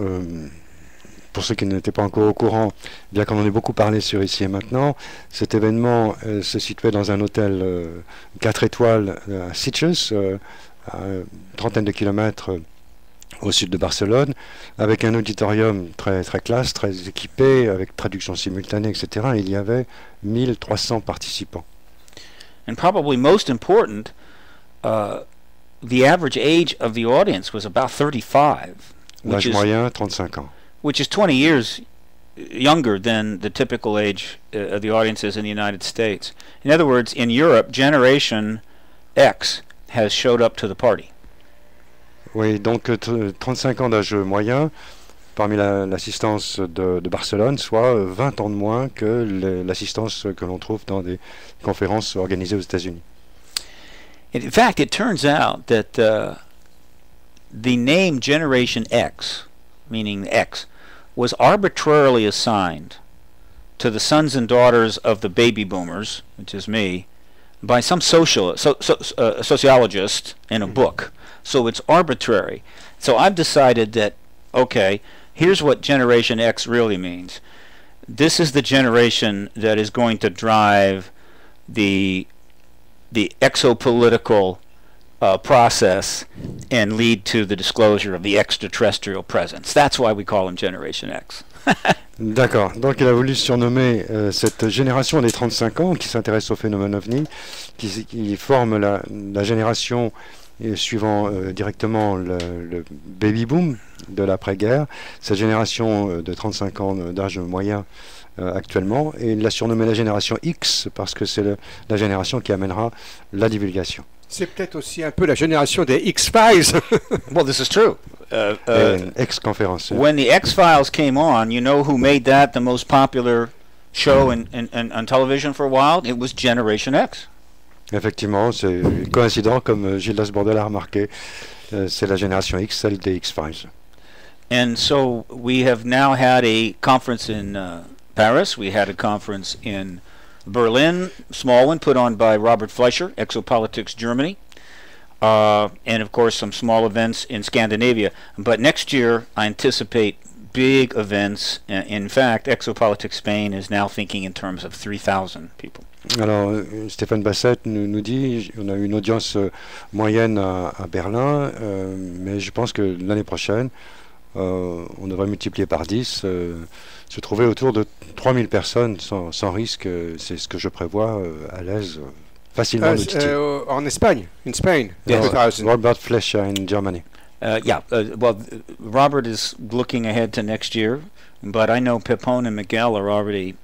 pour ceux qui n'étaient pas encore au courant, bien qu'on en ait beaucoup parlé sur Ici et Maintenant, cet événement se situait dans un hôtel 4 étoiles à Sitges, à une trentaine de kilomètres au sud de Barcelone, avec un auditorium très, très classe, très équipé, avec traduction simultanée, etc. Il y avait 1300 participants. And probably most important, the average age of the audience was about 35, L'âge moyen, 35 ans. which is 20 years younger than the typical age of the audiences in the United States. In other words, in Europe, Generation X has showed up to the party. Oui, donc 35 ans d'âge moyen parmi l'assistance de Barcelone, soit 20 ans de moins que l'assistance que l'on trouve dans des conférences organisées aux États-Unis. In fact, it turns out that the name Generation X, meaning X, was arbitrarily assigned to the sons and daughters of the baby boomers, which is me, by some sociologist in a book. So it's arbitrary. So I've decided that, okay, here's what Generation X really means. This is the generation that is going to drive the exopolitical process and lead to the disclosure of the extraterrestrial presence. That's why we call them Generation X. D'accord. Donc il a voulu surnommer cette génération des 35 ans qui s'intéresse au phénomène OVNI, qui forme la génération suivant directement le baby-boom de l'après-guerre, cette génération de 35 ans d'âge moyen actuellement, et il l'a surnommée la génération X parce que c'est la génération qui amènera la divulgation. C'est peut-être aussi un peu la génération des X-Files. Well, this is true. Ex-conférence. When the X-Files came on, you know who made that the most popular show on television for a while? It was Generation X. Effectivement, c'est coïncident, comme Gildas Bordel a remarqué, c'est la génération X, celle des X-Files. And so we have now had a conference in Paris. We had a conference in Berlin, small one put on by Robert Fleischer, Exopolitics Germany, and of course some small events in Scandinavia. But next year I anticipate big events. In fact, Exopolitics Spain is now thinking in terms of 3,000 people. Alors, Stéphane Bassett nous dit, on a eu une audience moyenne à Berlin, mais je pense que l'année prochaine, on devrait multiplier par 10, se trouver autour de 3000 personnes sans risque. C'est ce que je prévois à l'aise, facilement de Titi. En Espagne, in Spain. Yes. 2000. Robert Fleischer in Germany. Well, Robert is looking ahead to next year, but I know Pepone and Miguel are already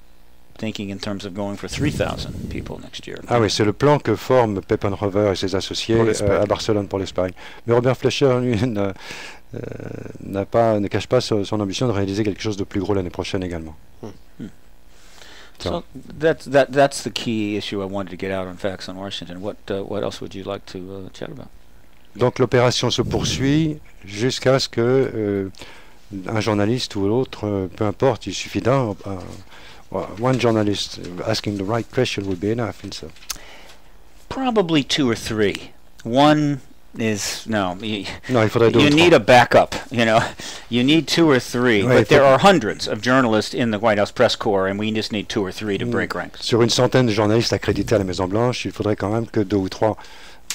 thinking in terms of going for 3,000 people next year. Ah oui, c'est le plan que forment Pepone Rover et ses associés à Barcelone pour l'Espagne. Mais Robert Fleischer, lui, ne cache pas son ambition de réaliser quelque chose de plus gros l'année prochaine également. So that's the key issue I wanted to get out on Facts on Washington. What else would you like to chat about? Donc l'opération se poursuit jusqu'à ce que un journaliste ou l'autre, peu importe, il suffit d'un. One journalist asking the right question would be enough. Probably 2 or 3. One is no, il faudrait 2 ou 3. You need a backup, you know. You need 2 or 3, Ouais, but there are hundreds of journalists in the White House press corps, and we just need 2 or 3 to break ranks. Sur une centaine de journalistes accrédités à la Maison Blanche, il faudrait quand même que 2 ou 3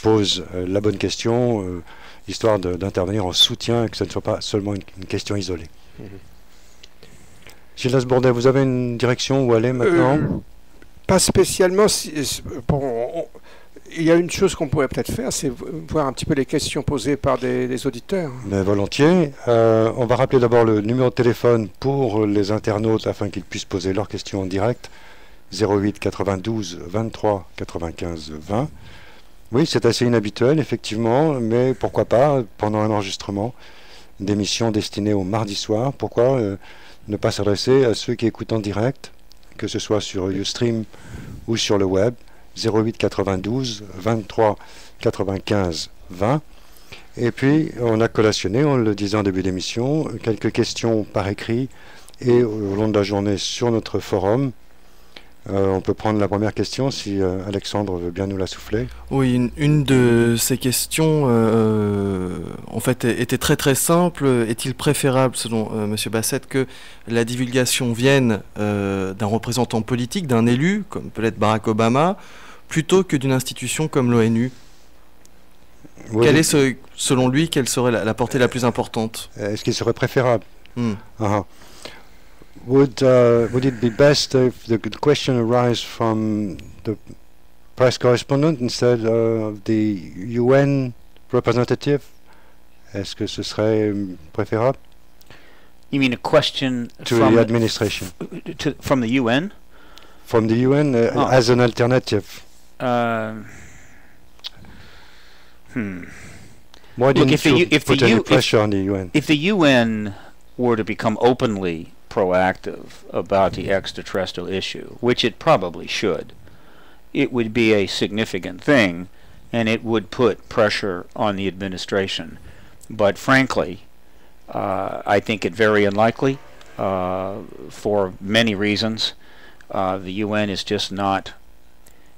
posent la bonne question, histoire d'intervenir en soutien et que ce ne soit pas seulement une question isolée. Gildas Bourdet, vous avez une direction où aller maintenant? Pas spécialement. Il y a une chose qu'on pourrait peut-être faire, c'est voir un petit peu les questions posées par des auditeurs. Mais volontiers. On va rappeler d'abord le numéro de téléphone pour les internautes afin qu'ils puissent poser leurs questions en direct. 08 92 23 95 20. Oui, c'est assez inhabituel, effectivement, mais pourquoi pas, pendant un enregistrement d'émission destinée au mardi soir, pourquoi ne pas s'adresser à ceux qui écoutent en direct, que ce soit sur Ustream ou sur le web, 08 92 23 95 20. Et puis, on a collationné, on le disait en début d'émission, quelques questions par écrit et au long de la journée sur notre forum. On peut prendre la première question si Alexandre veut bien nous la souffler. Oui, une de ces questions en fait était très très simple. Est-il préférable, selon M. Bassett, que la divulgation vienne d'un représentant politique, d'un élu, comme peut l'être Barack Obama, plutôt que d'une institution comme l'ONU? Oui. Selon lui, quelle serait la portée la plus importante? Est-ce qu'il serait préférable? Would it be best if the question arises from the press correspondent instead of the UN representative? Est-ce que ce serait préférable? You mean a question to from the administration? From the UN? From the UN as an alternative. Why didn't you put any pressure on the UN? If the UN were to become openly proactive about the extraterrestrial issue, which it probably should, it would be a significant thing, and it would put pressure on the administration. But frankly, I think it very unlikely for many reasons. The UN is just not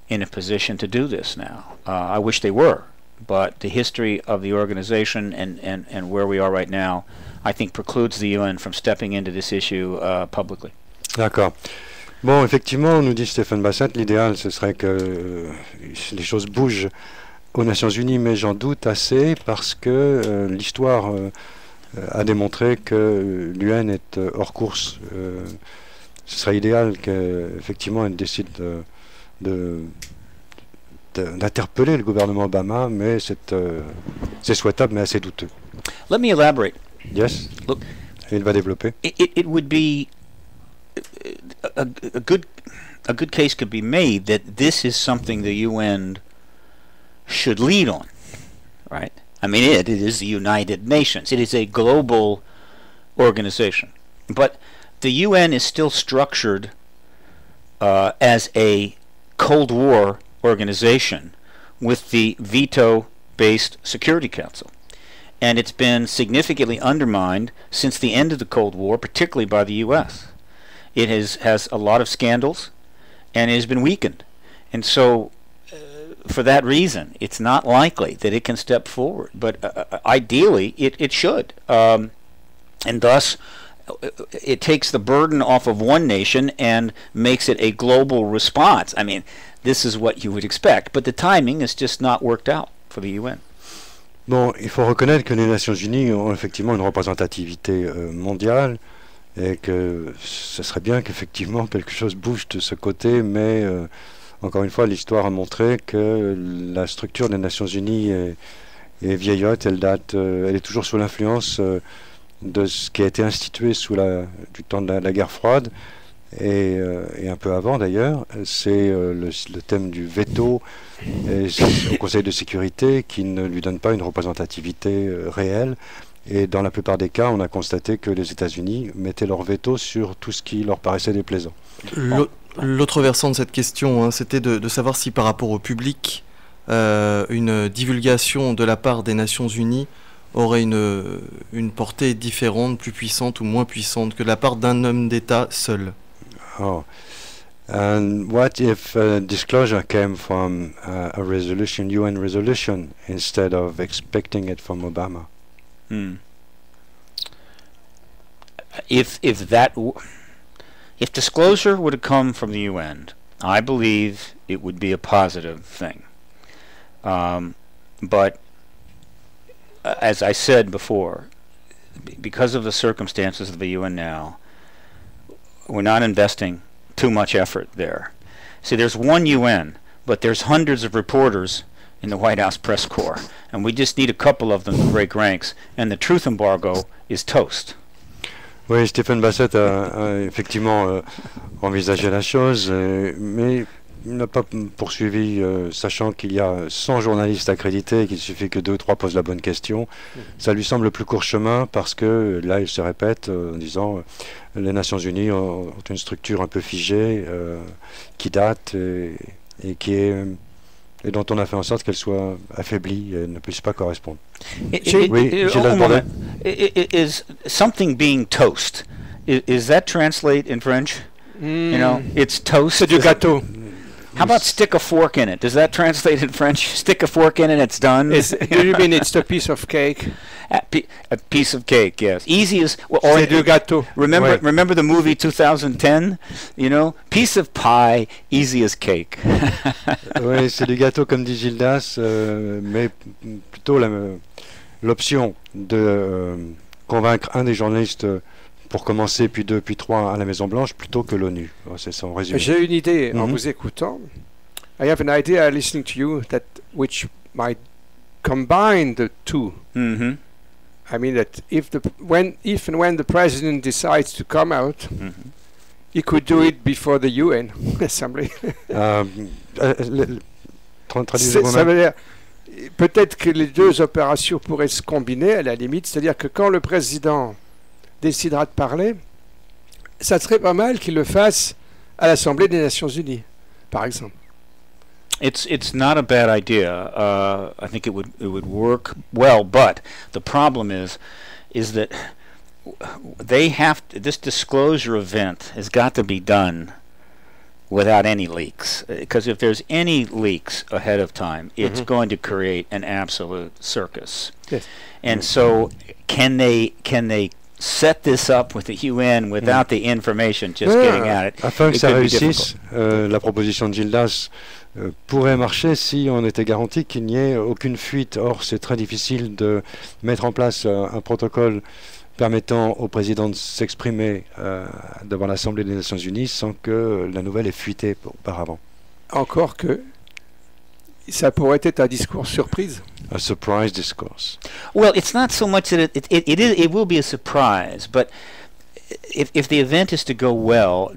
in a position to do this now. I wish they were, but the history of the organization and where we are right now, I think, precludes the UN from stepping into this issue publicly. D'accord. Bon, effectivement, nous dit Stéphane Bassett, l'idéal, ce serait que les choses bougent aux Nations Unies, mais j'en doute assez parce que l'histoire a démontré que l'UN est hors course. Ce serait idéal qu'effectivement elle décide d'interpeller le gouvernement Obama, mais c'est souhaitable, mais assez douteux. Let me elaborate. Yes. Look, il va développer. It would be a good case could be made that this is something the UN should lead on, right? I mean, it is the United Nations. It is a global organization, but the UN is still structured as a Cold War organization with the veto-based Security Council. And it's been significantly undermined since the end of the Cold War, particularly by the U.S. It has a lot of scandals, and it has been weakened. And so, for that reason, it's not likely that it can step forward. But ideally, it should. And thus, it takes the burden off of one nation and makes it a global response. I mean, this is what you would expect. But the timing is just not worked out for the UN. Bon, il faut reconnaître que les Nations Unies ont effectivement une représentativité mondiale et que ce serait bien qu'effectivement quelque chose bouge de ce côté, mais encore une fois, l'histoire a montré que la structure des Nations Unies est vieillotte, elle est toujours sous l'influence de ce qui a été institué du temps de la guerre froide et un peu avant d'ailleurs. C'est le thème du veto au Conseil de sécurité qui ne lui donne pas une représentativité réelle. Et dans la plupart des cas, on a constaté que les États-Unis mettaient leur veto sur tout ce qui leur paraissait déplaisant. L'autre versant de cette question, hein, c'était de savoir si par rapport au public, une divulgation de la part des Nations Unies aurait une portée différente, plus puissante ou moins puissante que de la part d'un homme d'État seul. Oh. And what if disclosure came from a resolution, UN resolution, instead of expecting it from Obama? If disclosure would have come from the UN, I believe it would be a positive thing. But as I said before, because of the circumstances of the UN now, we're not investing too much effort there. See, there's one UN, but there's hundreds of reporters in the White House press corps, and we just need a couple of them to break ranks, and the truth embargo is toast. Oui, Stephen Bassett a effectivement envisagé la chose, mais il n'a pas poursuivi, sachant qu'il y a 100 journalistes accrédités et qu'il suffit que 2 ou 3 posent la bonne question. Ça lui semble le plus court chemin parce que là, il se répète en disant les Nations Unies ont une structure un peu figée qui date et qui est et dont on a fait en sorte qu'elle soit affaiblie et ne puisse pas correspondre. Is something being toast? Is that translate in French? You know, it's toast. C'est du gâteau. How about stick a fork in it? Does that translate in French? Stick a fork in it, it's done. Do you mean it's a piece of cake? A piece of cake, yes. Easy as well. C'est du gâteau. Remember the movie 2010? You know, piece of pie, easy as cake. Oui, c'est du gâteau comme dit Gildas, mais plutôt l'option de convaincre un des journalistes pour commencer, puis 2, puis 3 à la Maison Blanche, plutôt que l'ONU. C'est ça en résumé. J'ai une idée en vous écoutant. I have an idea listening to you which might combine the two. I mean that if and when the president decides to come out, he could do it before the UN Assembly. Ça veut dire peut-être que les 2 opérations pourraient se combiner à la limite, c'est-à-dire que quand le président décidera de parler, ça serait pas mal qu'il le fasse à l'Assemblée des Nations Unies, par exemple. It's not a bad idea. I think it would work well, but the problem is that this disclosure event has got to be done without any leaks, because if there's any leaks ahead of time, it's going to create an absolute circus. Yes. And so can they set this up with the UN without the information just getting at it? Afin que ça réussisse, la proposition de Gildas pourrait marcher si on était garanti qu'il n'y ait aucune fuite. Or, c'est très difficile de mettre en place un protocole permettant au président de s'exprimer devant l'Assemblée des Nations Unies sans que la nouvelle ait fuité auparavant. Encore que ça pourrait être un discours surprise. A surprise discourse. Well, it's not so much that it will be a surprise, but if the event is to go well,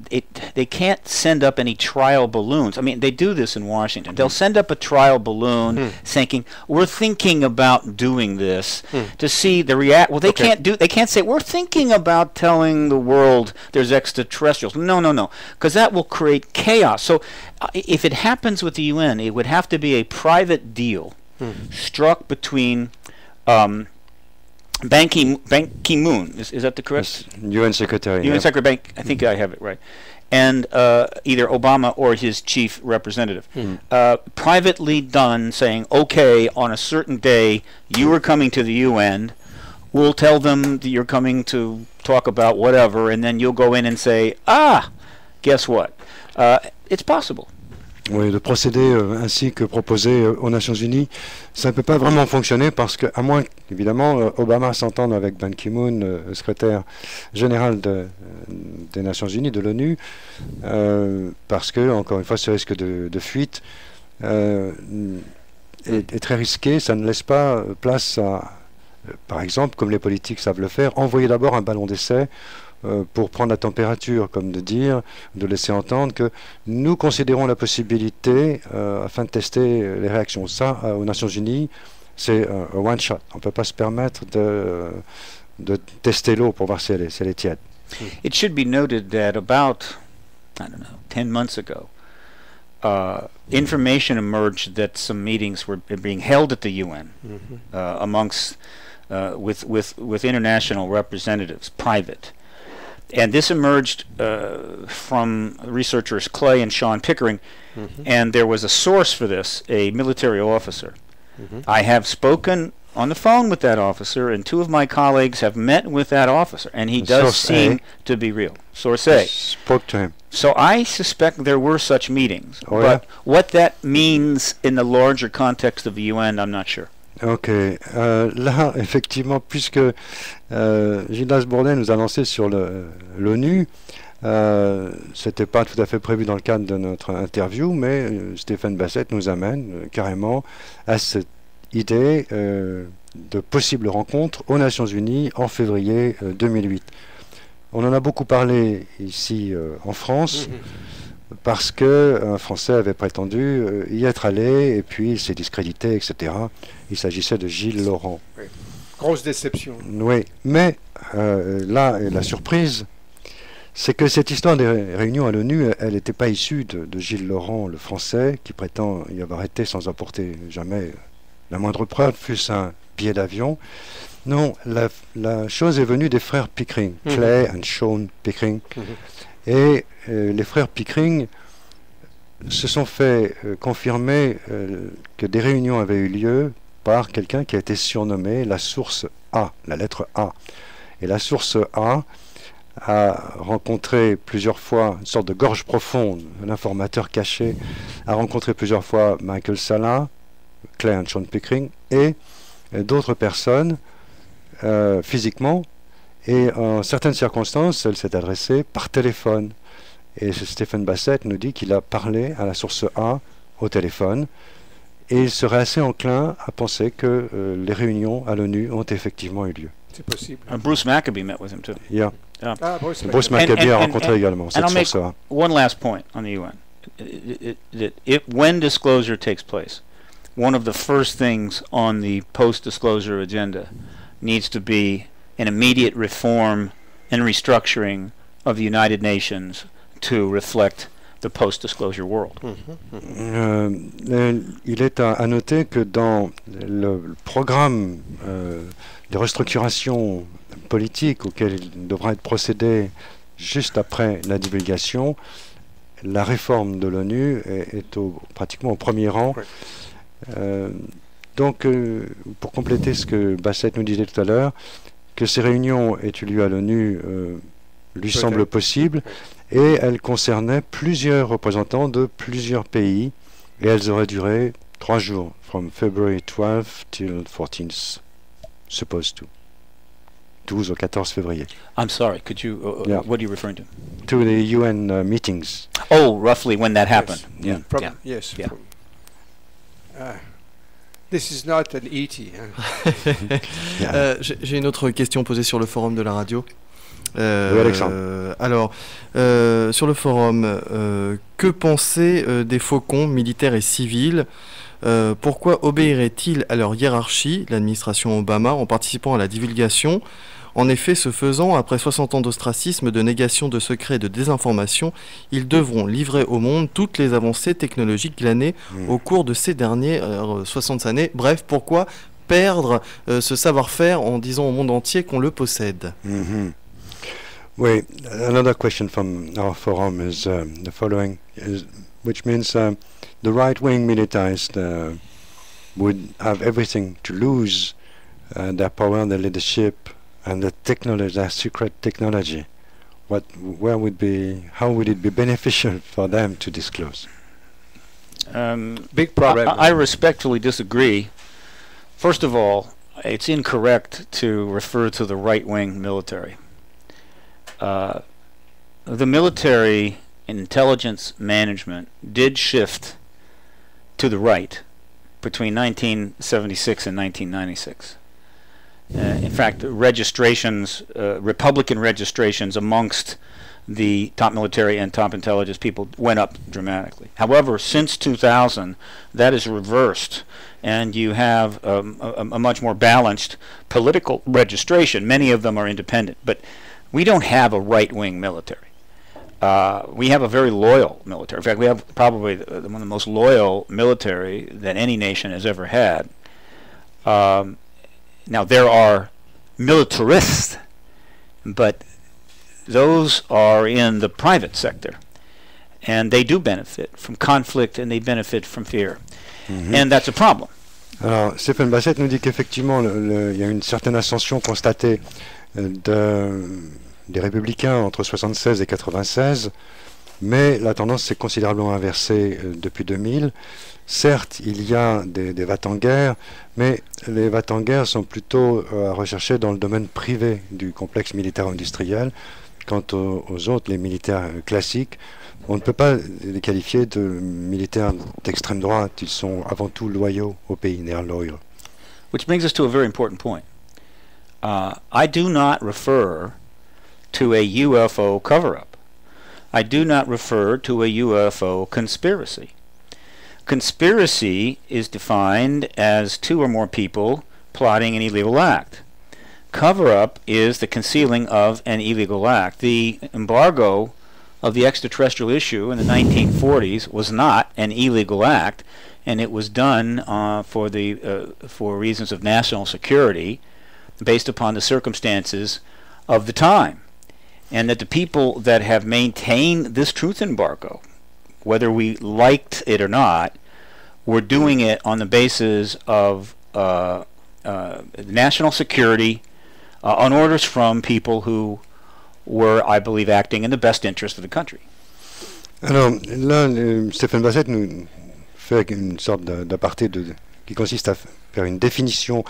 they can't send up any trial balloons. I mean, they do this in Washington. They'll send up a trial balloon saying, "We're thinking about doing this," to see the react. Well, they can't say, "We're thinking about telling the world there's extraterrestrials." No, because that will create chaos. So, if it happens with the UN, it would have to be a private deal struck between Ban Ki-moon, is that the correct? UN Secretary. UN Secretary, I think I have it right. And either Obama or his chief representative. Privately done, saying, okay, on a certain day, you are coming to the UN, we'll tell them that you're coming to talk about whatever, and then you'll go in and say, guess what? It's possible. Oui, de procéder ainsi que proposé aux Nations Unies, ça ne peut pas vraiment fonctionner parce que, à moins qu'évidemment Obama s'entende avec Ban Ki-moon, secrétaire général des Nations Unies, de l'ONU, parce que, encore une fois, ce risque de fuite est très risqué. Ça ne laisse pas place à, par exemple, comme les politiques savent le faire, envoyer d'abord un ballon d'essai pour prendre la température, comme de dire, de laisser entendre que nous considérons la possibilité, afin de tester les réactions. Ça, aux Nations Unies, c'est un one shot. On ne peut pas se permettre de tester l'eau pour voir si elle est tiède. It should be noted that about, I don't know, 10 months ago, information emerged that some meetings were being held at the UN amongst with international representatives, private. And this emerged from researchers Clay and Sean Pickering, and there was a source for this, a military officer. I have spoken on the phone with that officer, and two of my colleagues have met with that officer, and he does seem to be real. Source A. Spoke to him. So I suspect there were such meetings, Oh, but what that means in the larger context of the UN, I'm not sure. Ok, là, effectivement, puisque Gildas Bourdin nous a lancé sur l'ONU, c'était pas tout à fait prévu dans le cadre de notre interview, mais Stéphane Bassett nous amène carrément à cette idée de possible rencontre aux Nations Unies en février 2008. On en a beaucoup parlé ici en France, parce qu'un Français avait prétendu y être allé, et puis il s'est discrédité, etc. Il s'agissait de Gilles Laurent. Oui. Grosse déception. Oui, mais là, la surprise, c'est que cette histoire des réunions à l'ONU, elle n'était pas issue de Gilles Laurent, le Français, qui prétend y avoir été sans apporter jamais la moindre preuve, fût-ce un billet d'avion. Non, la chose est venue des frères Pickering, Clay and Sean Pickering. Et les frères Pickering se sont fait confirmer que des réunions avaient eu lieu par quelqu'un qui a été surnommé la source A, la lettre A. Et la source A a rencontré plusieurs fois une sorte de gorge profonde, un informateur caché, a rencontré plusieurs fois Michael Salla, Clay and Sean Pickering, et d'autres personnes physiquement. Et en certaines circonstances, elle s'est adressée par téléphone. Et Stéphane Bassett nous dit qu'il a parlé à la source A au téléphone. Et il serait assez enclin à penser que les réunions à l'ONU ont effectivement eu lieu. C'est possible. Bruce Maccabee met with him too. Yeah. Ah, Bruce Maccabee a rencontré également cette I'll make source A. one last point on the UN. When disclosure takes place, one of the first things on the post-disclosure agenda needs to be an immediate reform and restructuring of the United Nations to reflect the post-disclosure world. Il est à noter que dans le programme de restructuration politique auquel il devra être procédé juste après la divulgation, la réforme de l'ONU est pratiquement au premier rang. Donc, pour compléter ce que Bassett nous disait tout à l'heure, que ces réunions aient eu lieu à l'ONU lui semble possible, et elles concernaient plusieurs représentants de plusieurs pays, et elles auraient duré 3 jours, from February 12 till 14th, supposed to. 12 au 14 février. I'm sorry, could you, what are you referring to? To the UN meetings. Oh, roughly when that happened. Yes. Yeah. Yes. Yeah. This is not an E.T. Hein. J'ai une autre question posée sur le forum de la radio. Oui, Alexandre. Alors, sur le forum, que penser des faucons militaires et civils? Pourquoi obéirait-il à leur hiérarchie, l'administration Obama, en participant à la divulgation? En effet, ce faisant, après 60 ans d'ostracisme, de négation de secrets et de désinformation, ils devront livrer au monde toutes les avancées technologiques glanées au cours de ces dernières 60 années. Bref, pourquoi perdre ce savoir-faire en disant au monde entier qu'on le possède? Oui, another question from our forum is the following, which means the right-wing militarized would have everything to lose, their power, their leadership, and the technology, their secret technology. How would it be beneficial for them to disclose? Big problem. I respectfully disagree. First of all, it's incorrect to refer to the right-wing military. The military intelligence management did shift to the right between 1976 and 1996. In fact, registrations, Republican registrations amongst the top military and top intelligence people went up dramatically. However, since 2000, that is reversed, and you have a much more balanced political registration. Many of them are independent, but we don't have a right-wing military. We have a very loyal military. In fact, we have probably one of the most loyal military that any nation has ever had. Now, there are militarists, but those are in the private sector, and they do benefit from conflict and they benefit from fear. And that's a problem. Alors, Stephen Bassett nous dit qu'effectivement, il y a une certaine ascension constatée des républicains entre 76 et 96, mais la tendance s'est considérablement inversée depuis 2000. Certes, il y a des va-t-en-guerre, mais les va-t-en-guerre sont plutôt à rechercher dans le domaine privé du complexe militaire-industriel. Quant aux autres, les militaires classiques, on ne peut pas les qualifier de militaires d'extrême droite. Ils sont avant tout loyaux au pays néerlandais. Which brings us to a very important point. I do not refer to a UFO cover-up. I do not refer to a UFO conspiracy. Conspiracy is defined as two or more people plotting an illegal act. Cover-up is the concealing of an illegal act. The embargo of the extraterrestrial issue in the 1940s was not an illegal act, and it was done for reasons of national security based upon the circumstances of the time. And that the people that have maintained this truth embargo, whether we liked it or not, were doing it on the basis of national security, on orders from people who were, I believe, acting in the best interest of the country. Alors là, Stephen Bassett nous fait une sorte d'aparté qui consiste à faire une définition.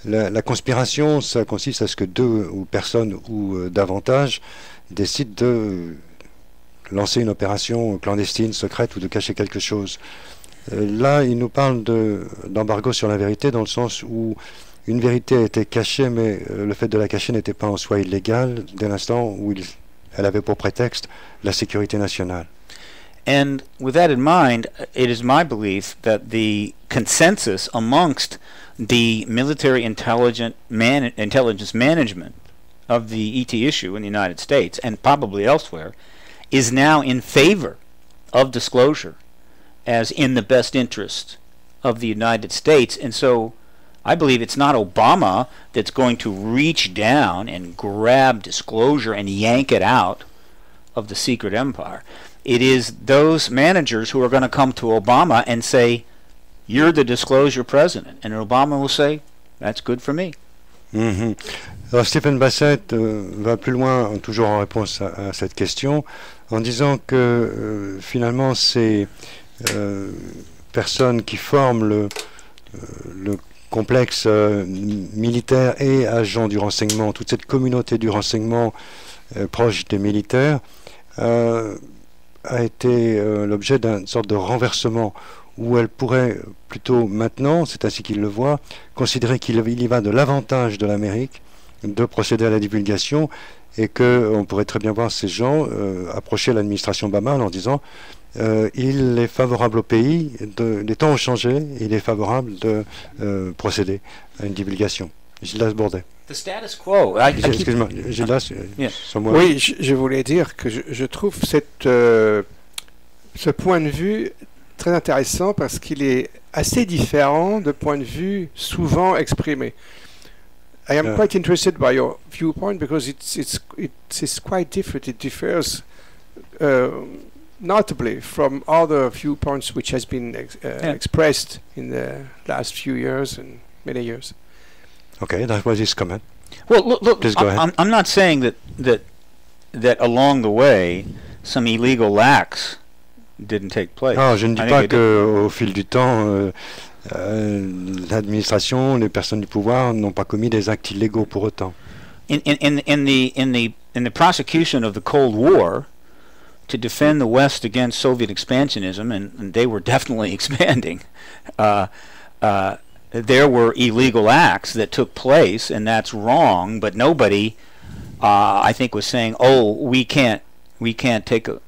La conspiration, ça consiste à ce que deux ou personnes ou davantage décident de lancer une opération clandestine, secrète ou de cacher quelque chose. Là, il nous parle d'embargo sur la vérité dans le sens où une vérité a été cachée, mais le fait de la cacher n'était pas en soi illégal dès l'instant où elle avait pour prétexte la sécurité nationale. And with that in mind, it is my belief that the consensus amongst the military intelligence management of the ET issue in the United States, and probably elsewhere, is now in favor of disclosure as in the best interest of the United States. And so I believe it's not Obama that's going to reach down and grab disclosure and yank it out of the secret empire. It is those managers who are going to come to Obama and say, "You're the disclosure president." And Obama will say, "That's good for me." Alors Stephen Bassett va plus loin, toujours en réponse à cette question, en disant que finalement ces personnes qui forment le complexe militaire et agents du renseignement, toute cette communauté du renseignement proche des militaires, a été l'objet d'une sorte de renversement où elle pourrait plutôt maintenant, c'est ainsi qu'il le voit, considérer qu'il y va de l'avantage de l'Amérique de procéder à la divulgation et qu'on pourrait très bien voir ces gens approcher l'administration Obama en disant il est favorable au pays, les temps ont changé, il est favorable de procéder à une divulgation. Gilles Bourdet. The status quo. Excuse-moi, Gilles, oui, je voulais dire que je trouve ce point de vue très intéressant parce qu'il est assez différent de point de vue souvent exprimé. I am quite interested by your viewpoint because it's quite different. It differs notably from other viewpoints which has been expressed in the last few years and many years. Okay, that was his comment. Well, look, Please go ahead. I'm not saying that along the way some illegal acts didn't take place. Non, je ne dis pas qu'au fil du temps, l'administration, les personnes du pouvoir n'ont pas commis des actes illégaux pour autant. In the prosecution of the Cold War, to defend the West against Soviet expansionism, and they were definitely expanding, there were illegal acts that took place, and that's wrong. But nobody, I think, was saying, "Oh, we can't take a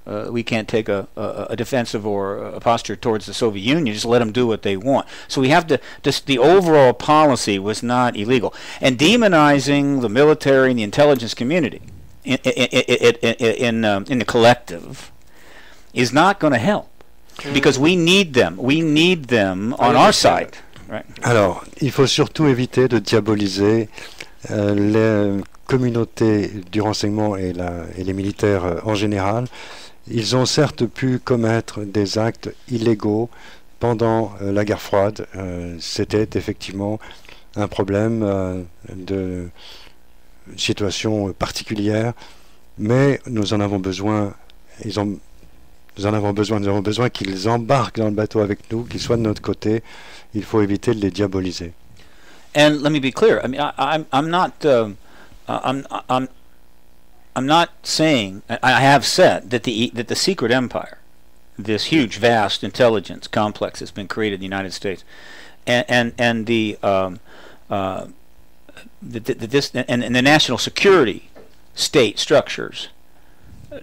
defensive or a posture towards the Soviet Union. Just let them do what they want." So we have to. The overall policy was not illegal, and demonizing the military and the intelligence community in the collective is not going to help, because we need them. We need them on our side. Right. Alors, il faut surtout éviter de diaboliser les communautés du renseignement et les militaires en général. Ils ont certes pu commettre des actes illégaux pendant la guerre froide. C'était effectivement un problème de situation particulière, mais nous en avons besoin. Nous avons besoin qu'ils embarquent dans le bateau avec nous, qu'ils soient de notre côté. Il faut éviter de les diaboliser. And let me be clear. I mean, I'm not saying. I have said that the secret empire, this huge, vast intelligence complex, has been created in the United States, and the national security state structures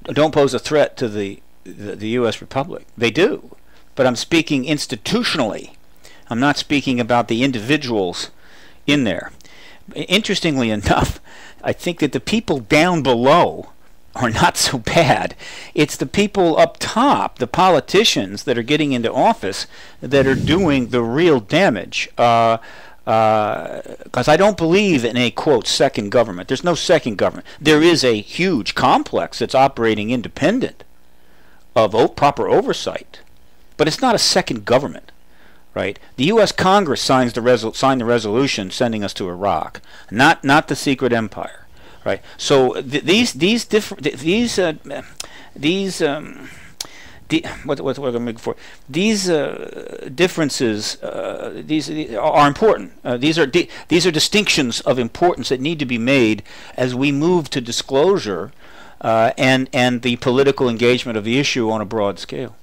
don't pose a threat to the U.S. Republic. They do, but I'm speaking institutionally. I'm not speaking about the individuals in there. Interestingly enough, I think that the people down below are not so bad. It's the people up top, the politicians that are getting into office, that are doing the real damage. Because I don't believe in a, quote, second government. There's no second government. There is a huge complex that's operating independent of proper oversight. But it's not a second government. Right, the U.S. Congress signed the resolution sending us to Iraq, not the secret empire. Right, so these differences are important. These are distinctions of importance that need to be made as we move to disclosure and the political engagement of the issue on a broad scale.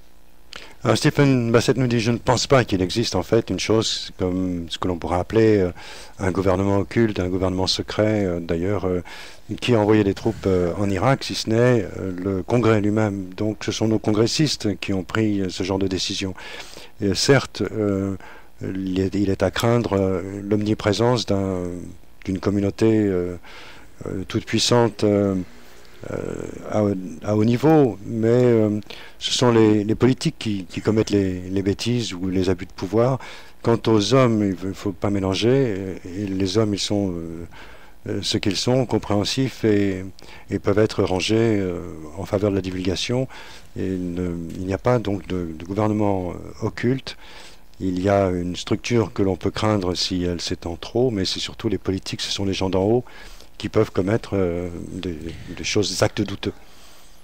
Alors Stephen Bassett nous dit: je ne pense pas qu'il existe en fait une chose comme ce que l'on pourrait appeler un gouvernement occulte, un gouvernement secret, d'ailleurs, qui a envoyé des troupes en Irak, si ce n'est le Congrès lui-même. Donc ce sont nos congressistes qui ont pris ce genre de décision. Et certes, il est à craindre l'omniprésence d'une communauté toute puissante à haut niveau, mais ce sont les politiques qui commettent les bêtises ou les abus de pouvoir. Quant aux hommes, il ne faut pas mélanger. Et les hommes, ils sont ce qu'ils sont, compréhensifs et peuvent être rangés en faveur de la divulgation. Et il n'y a pas donc de gouvernement occulte. Il y a une structure que l'on peut craindre si elle s'étend trop, mais c'est surtout les politiques, ce sont les gens d'en haut qui peuvent commettre des actes douteux.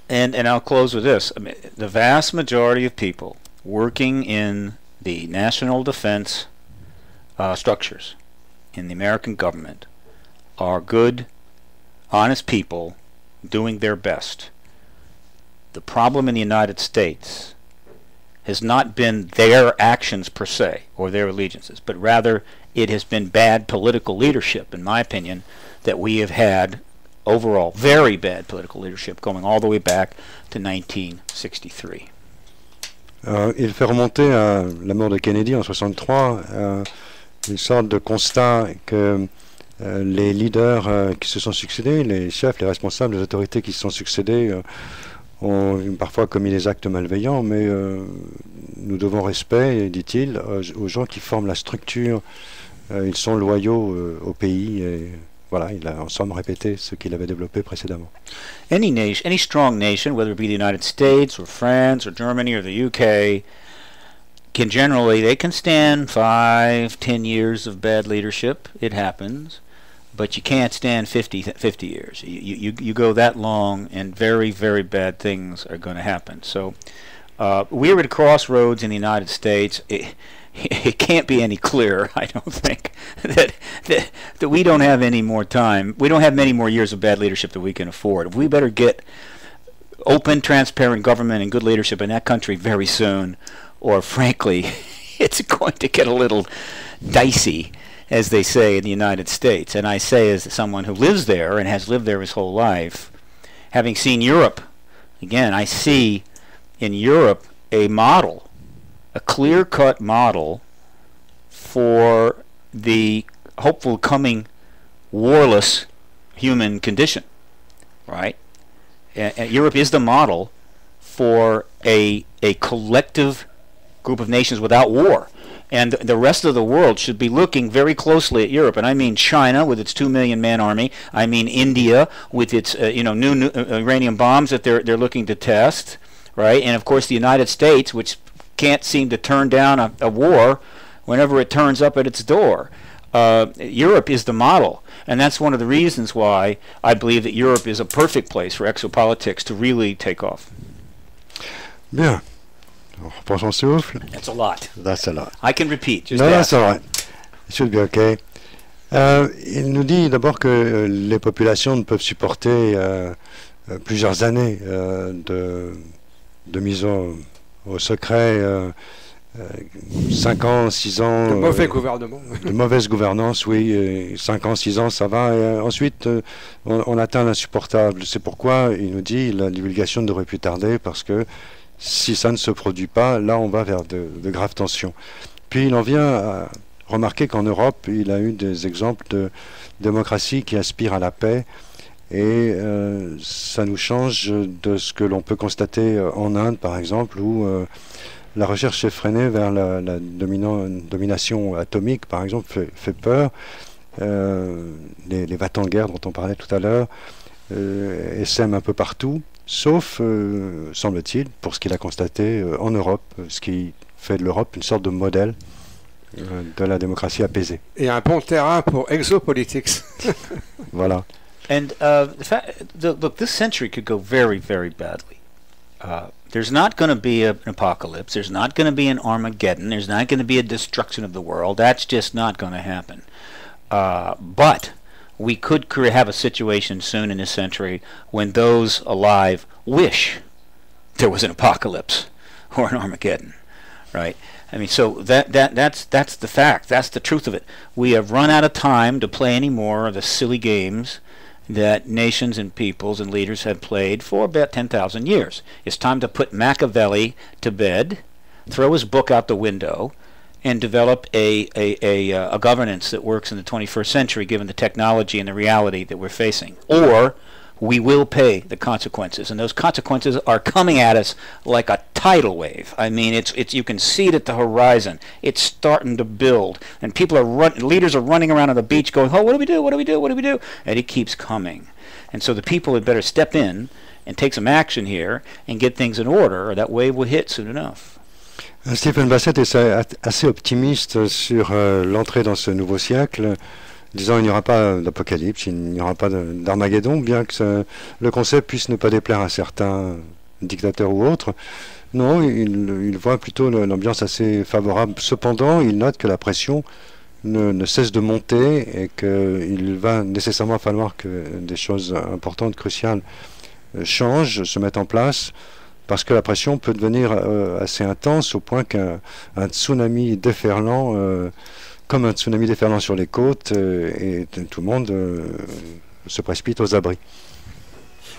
And I'll close with this. I mean, the vast majority of people working in the national defense structures in the American government are good, honest people doing their best. The problem in the United States has not been their actions per se or their allegiances, but rather it has been bad political leadership, in my opinion, that we have had overall very bad political leadership going all the way back to 1963. Il fait remonter à la mort de Kennedy en 63 une sorte de constat que les leaders qui se sont succédés, les chefs, les responsables, les autorités qui se sont succédés ont parfois commis des actes malveillants, mais nous devons respect, dit-il, aux gens qui forment la structure. Ils sont loyaux au pays et voilà, il a en somme répété ce qu'il avait développé précédemment. Any strong nation, whether it be the United States or France or Germany or the UK, they can stand 5-10 years of bad leadership. It happens, but you can't stand 50 years. You go that long, and very, very bad things are going to happen. So We're at a crossroads in the United States. It can't be any clearer, I don't think, that we don't have any more time. We don't have many more years of bad leadership that we can afford. We better get open, transparent government and good leadership in that country very soon, or frankly, it's going to get a little dicey, as they say in the United States. And I say as someone who lives there and has lived there his whole life, having seen Europe, again, I see in Europe a model, a clear-cut model for the hopeful coming warless human condition, right? Europe is the model for a collective group of nations without war. And the rest of the world should be looking very closely at Europe. And I mean China with its 2 million man army. I mean India with its new uranium bombs that they're looking to test, right? And of course the United States, which can't seem to turn down a war whenever it turns up at its door. Europe is the model, and that's one of the reasons why I believe that Europe is a perfect place for exopolitics to really take off. Bien. On reprend son souffle. That's a lot. That's a lot. I can repeat. Just Non, ask. c'est vrai. It should be okay. Il nous dit d'abord que les populations ne peuvent supporter plusieurs années de mise au secret, 5 ans, 6 ans... De mauvais gouvernement. De mauvaise gouvernance, oui. 5 ans, 6 ans, ça va. Et ensuite, on atteint l'insupportable. C'est pourquoi, il nous dit, la divulgation ne devrait plus tarder, parce que si ça ne se produit pas, là, on va vers de graves tensions. Puis, il en vient à remarquer qu'en Europe, il a eu des exemples de démocratie qui aspirent à la paix. Et ça nous change de ce que l'on peut constater en Inde, par exemple, où la recherche effrénée vers la domination atomique, par exemple, fait peur. Les va-t-en de guerre dont on parlait tout à l'heure essaiment un peu partout, sauf, semble-t-il, pour ce qu'il a constaté en Europe, ce qui fait de l'Europe une sorte de modèle de la démocratie apaisée. Et un bon terrain pour exopolitics. Voilà. And look, this century could go very, very badly. There's not going to be an apocalypse. There's not going to be an Armageddon. There's not going to be a destruction of the world. That's just not going to happen. But we could have a situation soon in this century when those alive wish there was an apocalypse or an Armageddon, right? I mean, so that's the fact. That's the truth of it. We have run out of time to play any more of the silly games that nations and peoples and leaders have played for about 10,000 years. It's time to put Machiavelli to bed, throw his book out the window, and develop a governance that works in the 21st century given the technology and the reality that we're facing. Or we will pay the consequences, and those consequences are coming at us like a tidal wave. I mean, it's you can see it at the horizon. It's starting to build, and people are leaders are running around on the beach going, "Oh, what do we do? What do we do? What do we do?" And it keeps coming, and so the people had better step in and take some action here and get things in order, or that wave will hit soon enough. Stephen Bassett est assez optimiste sur l'entrée dans ce nouveau siècle, disant il n'y aura pas d'apocalypse, il n'y aura pas d'Armageddon, bien que le concept puisse ne pas déplaire à certains dictateurs ou autres. Non, il voit plutôt l'ambiance assez favorable. Cependant, il note que la pression ne cesse de monter et qu'il va nécessairement falloir que des choses importantes, cruciales, changent, se mettent en place, parce que la pression peut devenir assez intense au point qu'un tsunami déferlant... comme un tsunami déferlant sur les côtes, et tout le monde se précipite aux abris.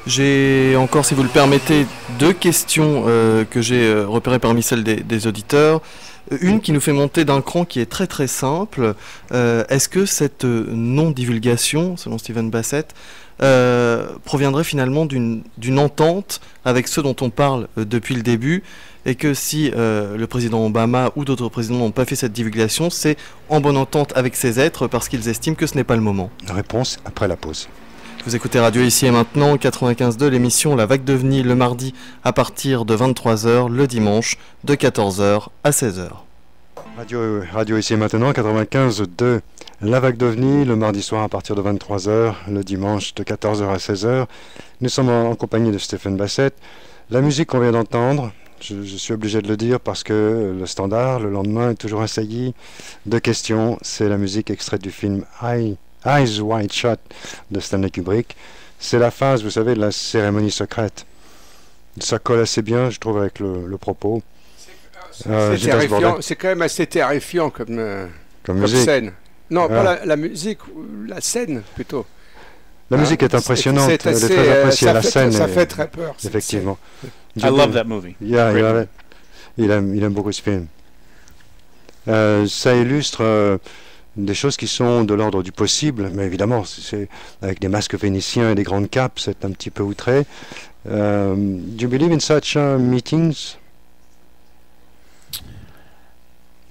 J'ai encore, si vous le permettez, 2 questions que j'ai repérées parmi celles des auditeurs. Une qui nous fait monter d'un cran qui est très très simple. Est-ce que cette non-divulgation, selon Stephen Bassett, proviendrait finalement d'une entente avec ceux dont on parle depuis le début, et que si le président Obama ou d'autres présidents n'ont pas fait cette divulgation, c'est en bonne entente avec ces êtres parce qu'ils estiment que ce n'est pas le moment? Réponse après la pause. Vous écoutez Radio Ici et Maintenant, 95.2, l'émission La Vague d'OVNI le mardi à partir de 23h, le dimanche de 14h à 16h. Radio Ici et Maintenant, 95.2, La Vague d'OVNI le mardi soir à partir de 23h, le dimanche de 14h à 16h. Nous sommes en compagnie de Stephen Bassett. La musique qu'on vient d'entendre, Je suis obligé de le dire parce que le standard, le lendemain, est toujours assailli de questions. C'est la musique extraite du film Eyes Wide Shut de Stanley Kubrick. C'est la phase, vous savez, de la cérémonie secrète. Ça colle assez bien, je trouve, avec le propos. C'est quand même assez terrifiant comme scène. Non, pas la musique, la scène plutôt. La musique est impressionnante, elle est très appréciée, la scène. Ça fait très peur. Effectivement. I love that movie. Yeah, il aime beaucoup ce film. Ça illustre des choses qui sont de l'ordre du possible, mais évidemment, c'est avec des masques vénitiens et des grandes capes, c'est un petit peu outré. Do you believe in such meetings?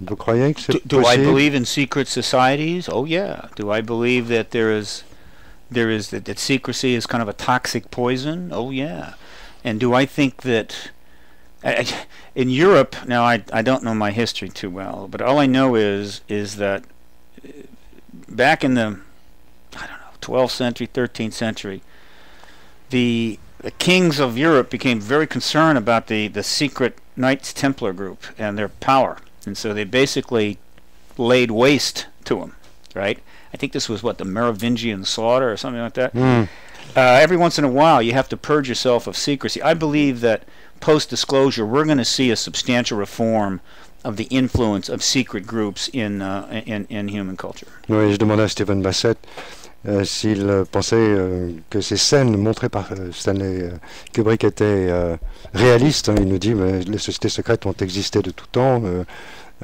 Vous croyez que c'est possible? Do I believe in secret societies? Oh yeah. Do I believe that that secrecy is kind of a toxic poison? Oh yeah. And do I think that in Europe, now I don't know my history too well, but all I know is that back in the 12th century, 13th century, the kings of Europe became very concerned about the secret Knights Templar group and their power. And so they basically laid waste to them, right? I think this was, the Merovingian slaughter or something like that. Every once in a while, you have to purge yourself of secrecy. I believe that post-disclosure, we're going to see a substantial reform of the influence of secret groups in human culture. Oui, je demandais à Stephen Bassett s'il pensait que ces scènes montrées par Stanley Kubrick étaient réalistes. Il nous dit que les sociétés secrètes ont existé de tout temps,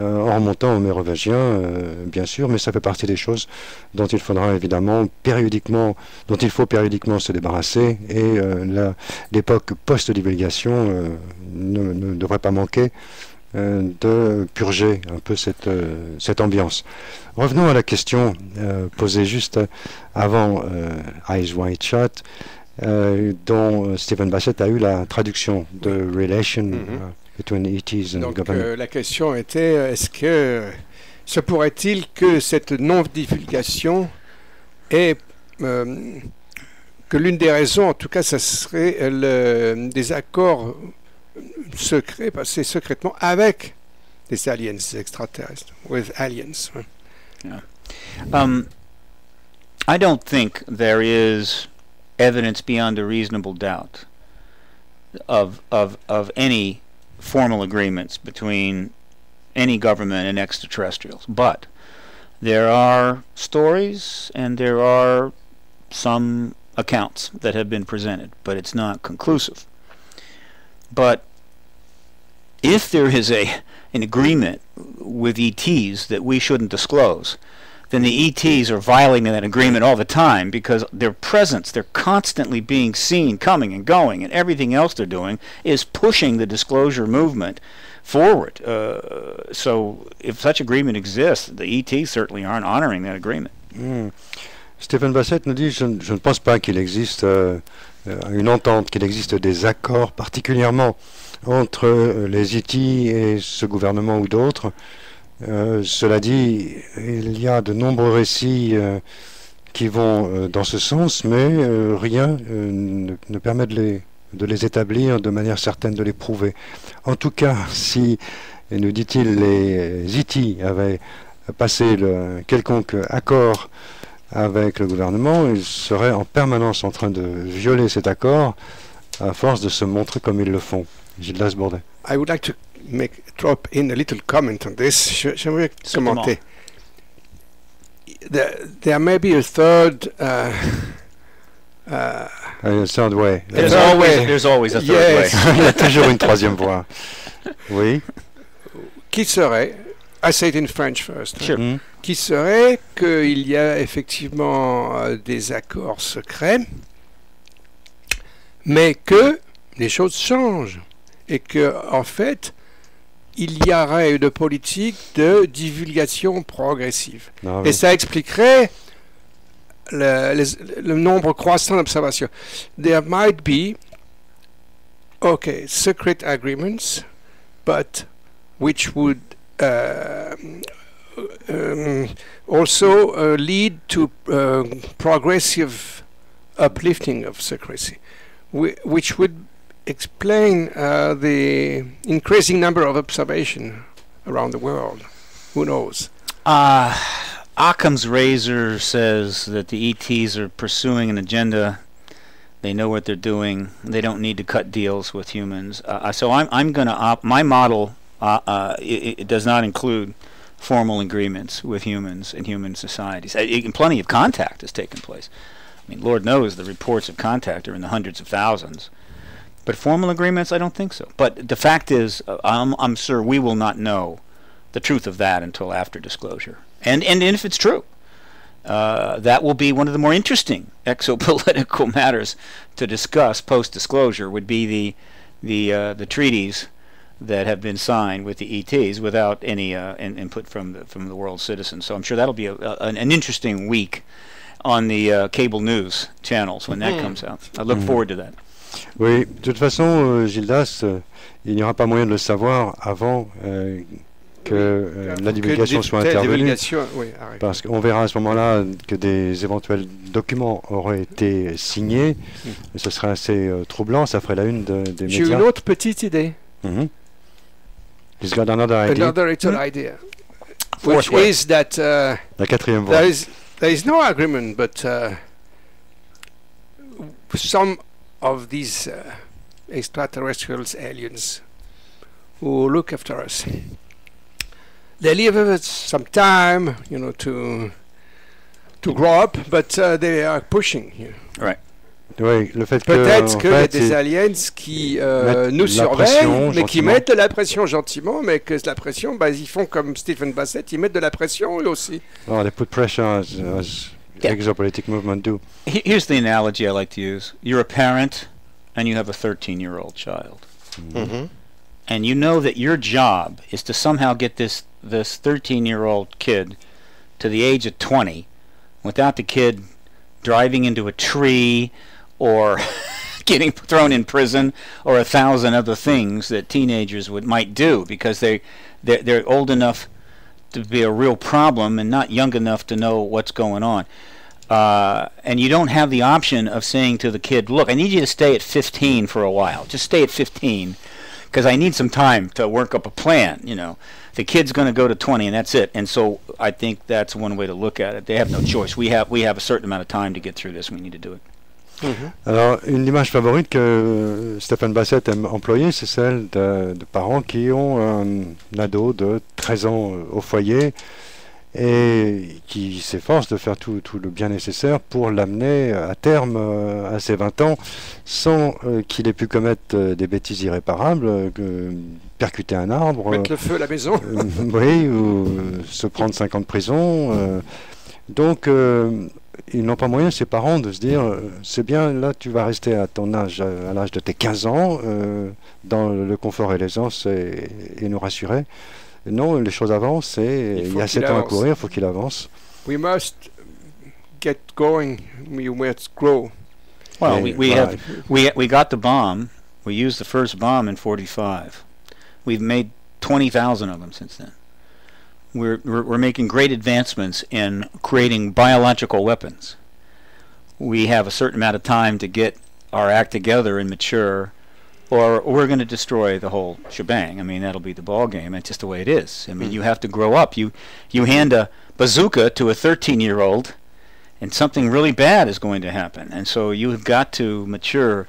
en remontant aux Mérovingiens, bien sûr, mais ça fait partie des choses dont il faudra évidemment dont il faut périodiquement se débarrasser, et l'époque post-divulgation ne devrait pas manquer de purger un peu cette ambiance. Revenons à la question posée juste avant Eyes Wide Shut, dont Stephen Bassett a eu la traduction de Relation between ETs and government. La question était, est-ce que se pourrait-il que cette non-divulgation est que l'une des raisons, en tout cas, ça serait des accords secrets, passés secrètement avec des aliens extraterrestres, with aliens. Yeah. I don't think there is evidence beyond a reasonable doubt of any formal agreements between any government and extraterrestrials, but there are stories and there are some accounts that have been presented, but it's not conclusive. But if there is an agreement with ETs that we shouldn't disclose, then the ETs are violating that agreement all the time, because their presence, they're constantly being seen coming and going, and everything else they're doing is pushing the disclosure movement forward. So if such agreement exists, the ETs certainly aren't honoring that agreement. Stephen Bassett nous dit, je ne pense pas qu'il existe une entente, qu'il existe des accords particulièrement entre les ET et ce gouvernement ou d'autres. Cela dit, il y a de nombreux récits qui vont dans ce sens, mais rien ne permet de les établir de manière certaine, de les prouver. En tout cas, si, nous dit-il, les ET avaient passé quelconque accord avec le gouvernement, ils seraient en permanence en train de violer cet accord à force de se montrer comme ils le font. Gildas Bourdet. I would like to drop in a little comment on this. J'aimerais commenter. There may be a third third way. There's always a third way. Il y a toujours une troisième voie. Oui. Qui serait, I say it in French first, sure. Qui serait qu'il y a effectivement des accords secrets, mais que les choses changent, et que en fait il y aurait une politique de divulgation progressive. Ah, et ça expliquerait le nombre croissant d'observations. There might be secret agreements, but which would also lead to progressive uplifting of secrecy, which would explain the increasing number of observations around the world? Who knows? Occam's razor says that the ETs are pursuing an agenda. They know what they're doing. They don't need to cut deals with humans. So I'm going to my model. It does not include formal agreements with humans and human societies. Plenty of contact has taken place. I mean, Lord knows the reports of contact are in the hundreds of thousands. But formal agreements, I don't think so. But the fact is, I'm sure we will not know the truth of that until after disclosure. And if it's true, that will be one of the more interesting exopolitical matters to discuss post-disclosure. Would be the treaties that have been signed with the ETs without any input from the world's citizens. So I'm sure that'll be an interesting week on the cable news channels when that comes out. I look forward to that. Oui, de toute façon, Gildas, il n'y aura pas moyen de le savoir avant que la divulgation soit intervenue, parce qu'on verra à ce moment-là que des éventuels documents auraient été signés, et ce serait assez troublant, ça ferait la une des médias. J'ai une autre petite idée. He's got another idea. Another idea, which is that la quatrième voie. There is no agreement, but some of these extraterrestrials, aliens, who look after us, they live with us some time, you know, to grow up, but they are pushing you. Right. Oui, le fait peut-être qu'il y a des aliens qui nous surveillent, mais qui mettent de la pression gentiment, mais que la pression, bah, ils font comme Stephen Bassett, ils mettent de la pression eux aussi. Oh, they put pressure as exopolitic movement do. Here's the analogy I like to use. You're a parent, and you have a 13-year-old child. And you know that your job is to somehow get this 13-year-old kid to the age of 20 without the kid driving into a tree or getting thrown in prison or 1,000 other things that teenagers might do, because they're old enough to be a real problem and not young enough to know what's going on. And you don't have the option of saying to the kid, look, I need you to stay at 15 for a while. Just stay at 15 because I need some time to work up a plan, you know. The kid's going to go to 20 and that's it. And so I think that's one way to look at it. They have no choice. We have a certain amount of time to get through this. We need to do it. Alors, une image favorite que Stephen Bassett aime employer, c'est celle de parents qui ont un ado de 13 ans au foyer et qui s'efforcent de faire tout le bien nécessaire pour l'amener à terme à ses 20 ans sans qu'il ait pu commettre des bêtises irréparables, percuter un arbre, mettre le feu à la maison, oui, ou se prendre 5 ans de prison. Donc, ils n'ont pas moyen, ces parents, de se dire c'est bien, là tu vas rester à ton âge, à l'âge de tes 15 ans, dans le confort et l'aisance et nous rassurer. Non, les choses avancent et il y a 7 ans à courir, il faut qu'il avance. We must get going, we must grow. Well, we got the bomb. We used the first bomb in 45. We've made 20,000 of them since then. We're making great advancements in creating biological weapons. We have a certain amount of time to get our act together and mature, or we're going to destroy the whole shebang. I mean, that'll be the ball game. It's just the way it is. I mean, you have to grow up. You hand a bazooka to a 13-year-old, and something really bad is going to happen. And so you have got to mature,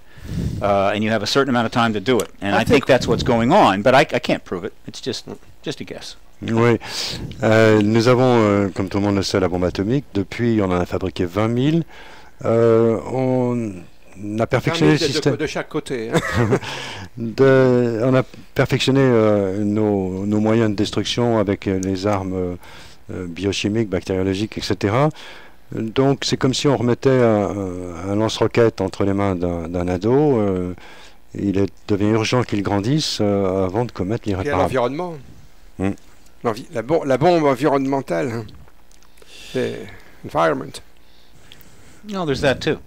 and you have a certain amount of time to do it. And I think that's what's going on, but I can't prove it. It's just a guess. Oui, nous avons, comme tout le monde le sait, la bombe atomique. Depuis, on en a fabriqué 20 000. On a perfectionné le système. De chaque côté. On a perfectionné nos moyens de destruction avec les armes biochimiques, bactériologiques, etc. Donc, c'est comme si on remettait un lance-roquette entre les mains d'un ado. Il devient urgent qu'il grandisse avant de commettre l'irréparable. L'environnement. La bombe environnementale, the environment. No, there's that too.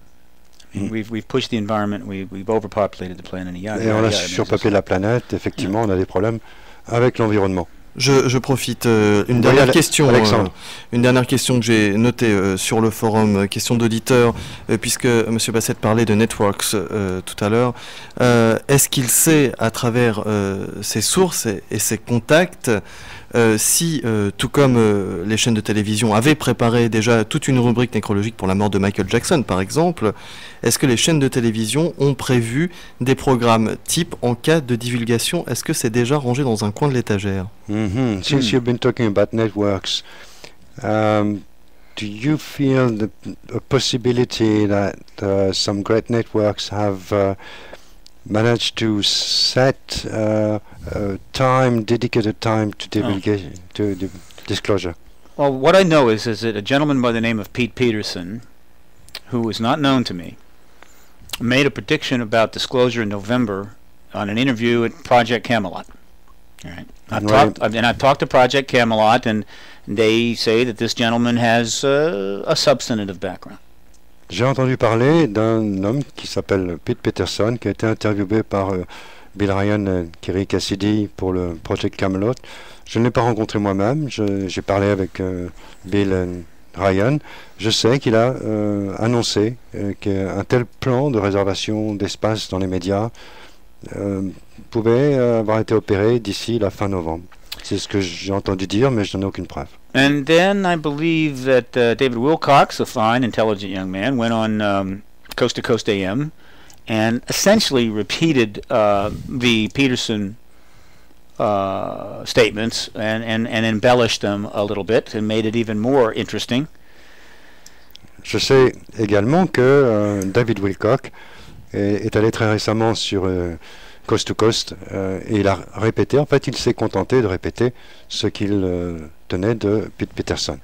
I mean, we've pushed the environment, we've overpopulated the planet, et on a surpeuplé la planète. Effectivement, on a des problèmes avec l'environnement. Je profite. Une dernière question. Une dernière question que j'ai notée sur le forum, question d'auditeurs, puisque M. Bassett parlait de networks tout à l'heure. Est-ce qu'il sait, à travers ses sources et ses contacts, si, tout comme les chaînes de télévision avaient préparé déjà toute une rubrique nécrologique pour la mort de Michael Jackson, par exemple, est-ce que les chaînes de télévision ont prévu des programmes type en cas de divulgation? Est-ce que c'est déjà rangé dans un coin de l'étagère? Since you've been talking about networks, do you feel a possibility that some great networks have managed to set a time, dedicated time to divulgation, to disclosure? Well, what I know is that a gentleman by the name of Pete Peterson, who is not known to me, made a prediction about disclosure in November on an interview at Project Camelot. All right. I've talked to Project Camelot, and they say that this gentleman has a substantive background. J'ai entendu parler d'un homme qui s'appelle Pete Peterson, qui a été interviewé par Bill Ryan et Kerry Cassidy pour le Project Camelot. Je ne l'ai pas rencontré moi-même, j'ai parlé avec Bill et Ryan. Je sais qu'il a annoncé qu'un tel plan de réservation d'espace dans les médias pouvait avoir été opéré d'ici la fin novembre. C'est ce que j'ai entendu dire, mais je n'en ai aucune preuve. And then I believe that David Wilcox, a fine, intelligent young man, went on Coast to Coast AM and essentially repeated the Peterson statements and embellished them a little bit and made it even more interesting. Je sais également que David Wilcock est allé très récemment sur Coast to Coast et il a répété, en fait il s'est contenté de répéter ce qu'il tenait de Pete Peterson.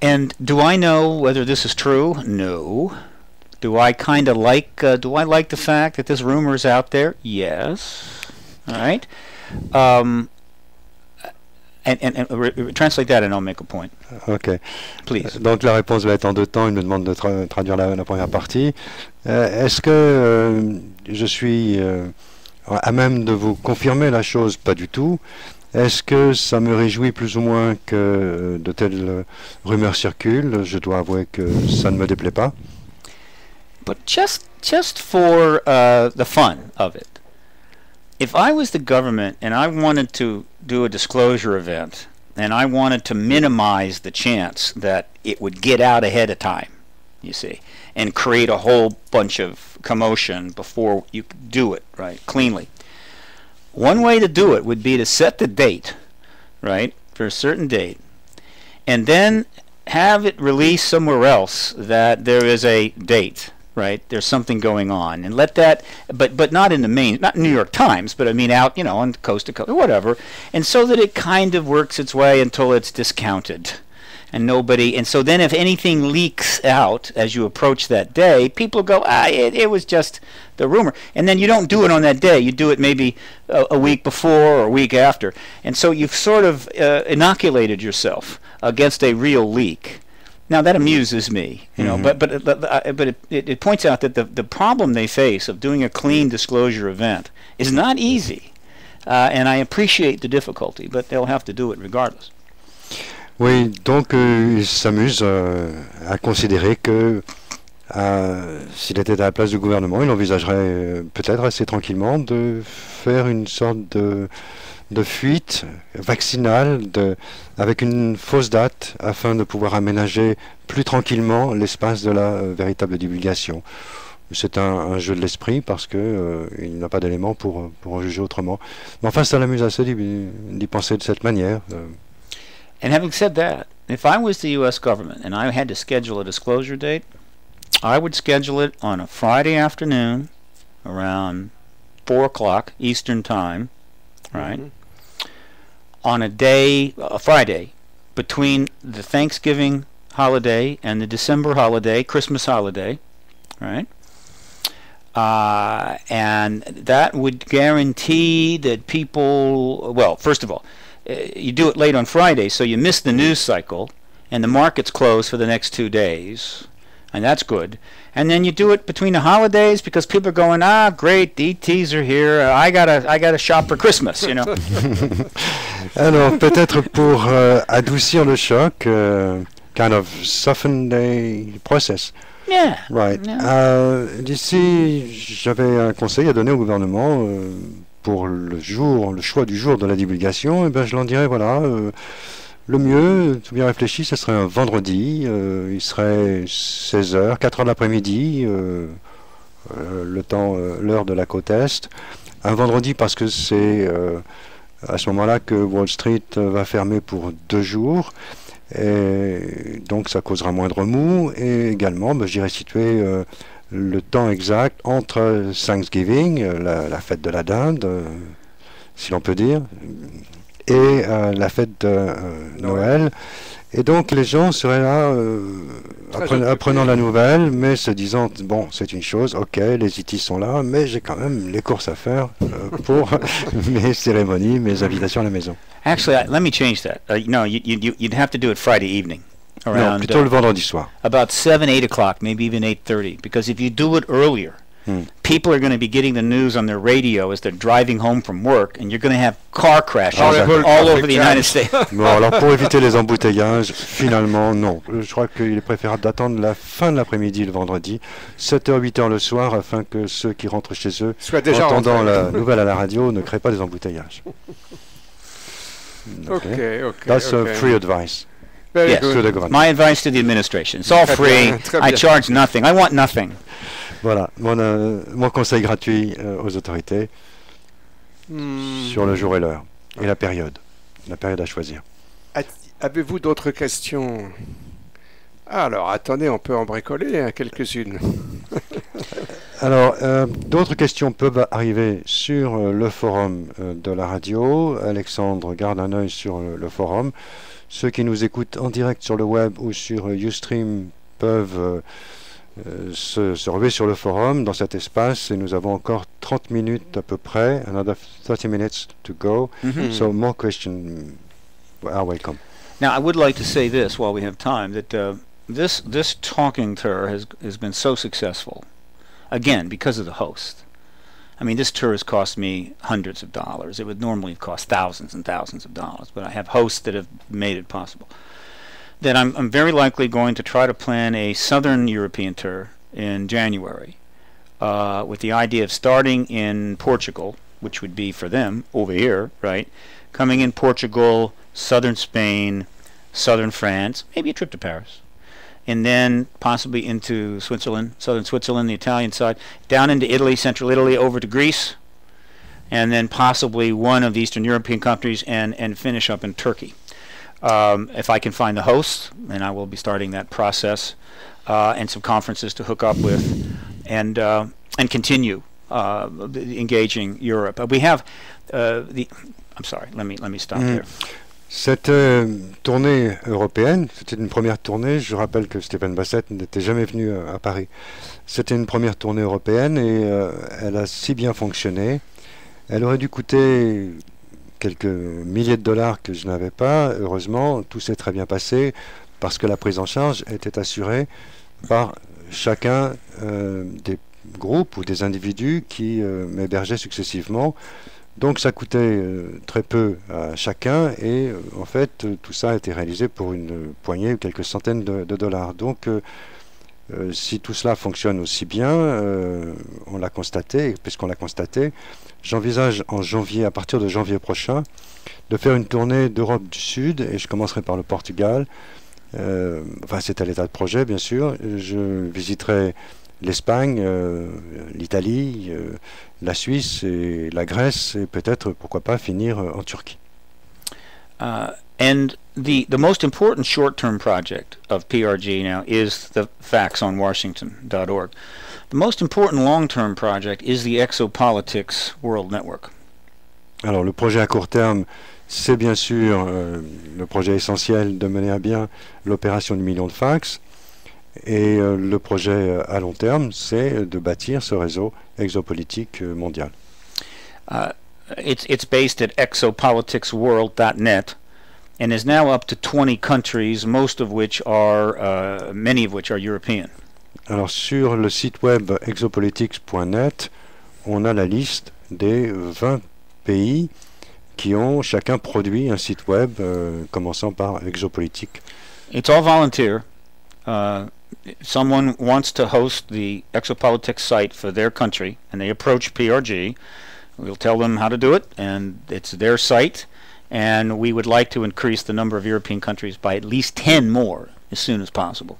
And do I know whether this is true? No. Do I kind of like the fact that this rumor is out there? Yes. All right. And translate that and I'll make a point. Ok. Please. Donc la réponse va être en deux temps. Il me demande de traduire la première partie. Est-ce que je suis à même de vous confirmer la chose? Pas du tout. Est-ce que ça me réjouit plus ou moins que de telles rumeurs circulent? Je dois avouer que ça ne me déplaît pas. But just for the fun of it. If I was the government and I wanted to do a disclosure event and I wanted to minimize the chance that it would get out ahead of time, you see, and create a whole bunch of commotion before you could do it, right, cleanly. One way to do it would be to set the date, right, for a certain date, and then have it released somewhere else that there is a date. Right, there's something going on, and let that, but not in the main, not New York Times, but I mean out, you know, on coast to coast or whatever, and so that it kind of works its way until it's discounted, and nobody, and so then if anything leaks out as you approach that day, people go, it was just the rumor, and then you don't do it on that day, you do it maybe a week before or a week after, and so you've sort of inoculated yourself against a real leak. Now that amuses me, you know, but it points out that the problem they face of doing a clean disclosure event is not easy, and I appreciate the difficulty, but they'll have to do it regardless. Oui, donc il s'amuse à considérer que s'il était à la place du gouvernement, il envisagerait peut-être assez tranquillement de faire une sorte de fuite vaccinale avec une fausse date afin de pouvoir aménager plus tranquillement l'espace de la véritable divulgation. C'est un jeu de l'esprit parce que il n'a pas d'éléments pour en juger autrement. Mais enfin, ça l'amuse assez d'y penser de cette manière. And having said that, if I was the U.S. government and I had to schedule a disclosure date, I would schedule it on a Friday afternoon around 4 o'clock Eastern Time, right? On a day, a Friday, between the Thanksgiving holiday and the December holiday, Christmas holiday, right? And that would guarantee that people, well, first of all, you do it late on Friday, so you miss the news cycle, and the market's closed for the next 2 days, and that's good. And then you do it between the holidays because people are going, great, the ETs are here. I gotta shop for Christmas, you know. Alors peut-être pour adoucir le choc, kind of soften the process. Yeah. Right. Yeah. D'ici, j'avais un conseil à donner au gouvernement pour le choix du jour de la divulgation. Et ben, je leur dirais voilà. Le mieux, tout bien réfléchi, ce serait un vendredi, il serait 16h, 4h de l'après-midi, l'heure de la côte Est. Un vendredi parce que c'est à ce moment-là que Wall Street va fermer pour 2 jours, et donc ça causera moins de remous, et également, j'irai situer le temps exact entre Thanksgiving, la fête de la dinde, si l'on peut dire, et la fête de Noël. Et donc les gens seraient là apprenant la nouvelle, mais se disant bon, c'est une chose, ok, les ET sont là, mais j'ai quand même les courses à faire pour mes cérémonies, mes invitations à la maison. Actually, let me change that. No, you'd have to do it Friday evening. Non, plutôt le vendredi soir. About 7, 8 o'clock, maybe even 8:30, because if you do it earlier, people are going to be getting the news on their radio as they're driving home from work, and you're going to have car crashes all over the United States. Bon, alors pour éviter les embouteillages, finalement, non. Je crois qu'il est préférable d'attendre la fin de l'après-midi le vendredi, 7h, 8h le soir, afin que ceux qui rentrent chez eux, entendant la nouvelle à la radio, ne créent pas des embouteillages. Okay. That's free advice. Very Yes. good. My advice to the administration. It's all Très free. bien, très I bien. charge nothing. I want nothing. Voilà, mon conseil gratuit aux autorités sur le jour et l'heure, et la période à choisir. Avez-vous d'autres questions? Alors, attendez, on peut en bricoler quelques-unes. Alors, d'autres questions peuvent arriver sur le forum de la radio. Alexandre garde un œil sur le forum. Ceux qui nous écoutent en direct sur le web ou sur Ustream peuvent se ruer sur le forum, dans cet espace, et nous avons encore 30 minutes à peu près, another 30 minutes to go, so more questions are welcome. Now, I would like to say this while we have time, that this talking tour has been so successful, again, because of the host. I mean, this tour has cost me hundreds of dollars. It would normally have cost thousands and thousands of dollars, but I have hosts that have made it possible. That I'm very likely going to try to plan a southern European tour in January, with the idea of starting in Portugal, which would be for them over here, right? Coming in Portugal, southern Spain, southern France, maybe a trip to Paris, and then possibly into Switzerland, southern Switzerland, the Italian side, down into Italy, central Italy, over to Greece, and then possibly one of the Eastern European countries, and finish up in Turkey. If I can find the host, then I will be starting that process, and some conferences to hook up with, and continue engaging Europe. We have I'm sorry. Let me stop there. Cette tournée européenne, c'était une première tournée. Je rappelle que Stephen Bassett n'était jamais venu à Paris. C'était une première tournée européenne et elle a si bien fonctionné. Elle aurait dû coûter quelques milliers de dollars que je n'avais pas. Heureusement, tout s'est très bien passé parce que la prise en charge était assurée par chacun des groupes ou des individus qui m'hébergeaient successivement. Donc ça coûtait très peu à chacun et en fait tout ça a été réalisé pour une poignée ou quelques centaines de dollars. Donc si tout cela fonctionne aussi bien, on l'a constaté, puisqu'on l'a constaté, j'envisage à partir de janvier prochain, de faire une tournée d'Europe du Sud et je commencerai par le Portugal. C'est à l'état de projet bien sûr. Je visiterai l'Espagne, l'Italie, la Suisse et la Grèce et peut-être, pourquoi pas, finir en Turquie. And the most important short-term project of PRG now is the factsonwashington.org. The most important long-term project is the Exopolitics World Network. Alors le projet à court terme, c'est bien sûr le projet essentiel de mener à bien l'opération du million de fax. Et le projet à long terme, c'est de bâtir ce réseau exopolitique mondial. It's based at exopoliticsworld.net and is now up to 20 countries, many of which are European. Alors sur le site web exopolitics.net, on a la liste des 20 pays qui ont chacun produit un site web, commençant par Exopolitique. It's all volunteer. Someone wants to host the Exopolitics site for their country, and they approach PRG. We'll tell them how to do it, and it's their site, and we would like to increase the number of European countries by at least 10 more as soon as possible.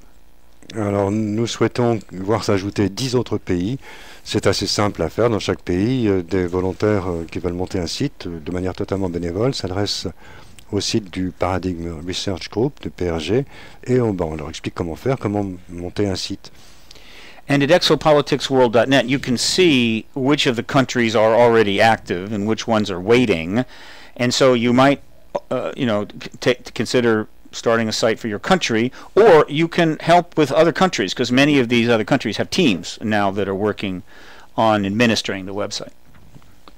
Alors nous souhaitons voir s'ajouter 10 autres pays. C'est assez simple à faire. Dans chaque pays, des volontaires qui veulent monter un site de manière totalement bénévole s'adressent au site du Paradigm Research Group, du PRG, et on leur explique comment faire, comment monter un site. And at exopoliticsworld.net, you can see which of the countries are already active and which ones are waiting. And so you might, consider starting a site for your country, or you can help with other countries, because many of these other countries have teams now that are working on administering the website.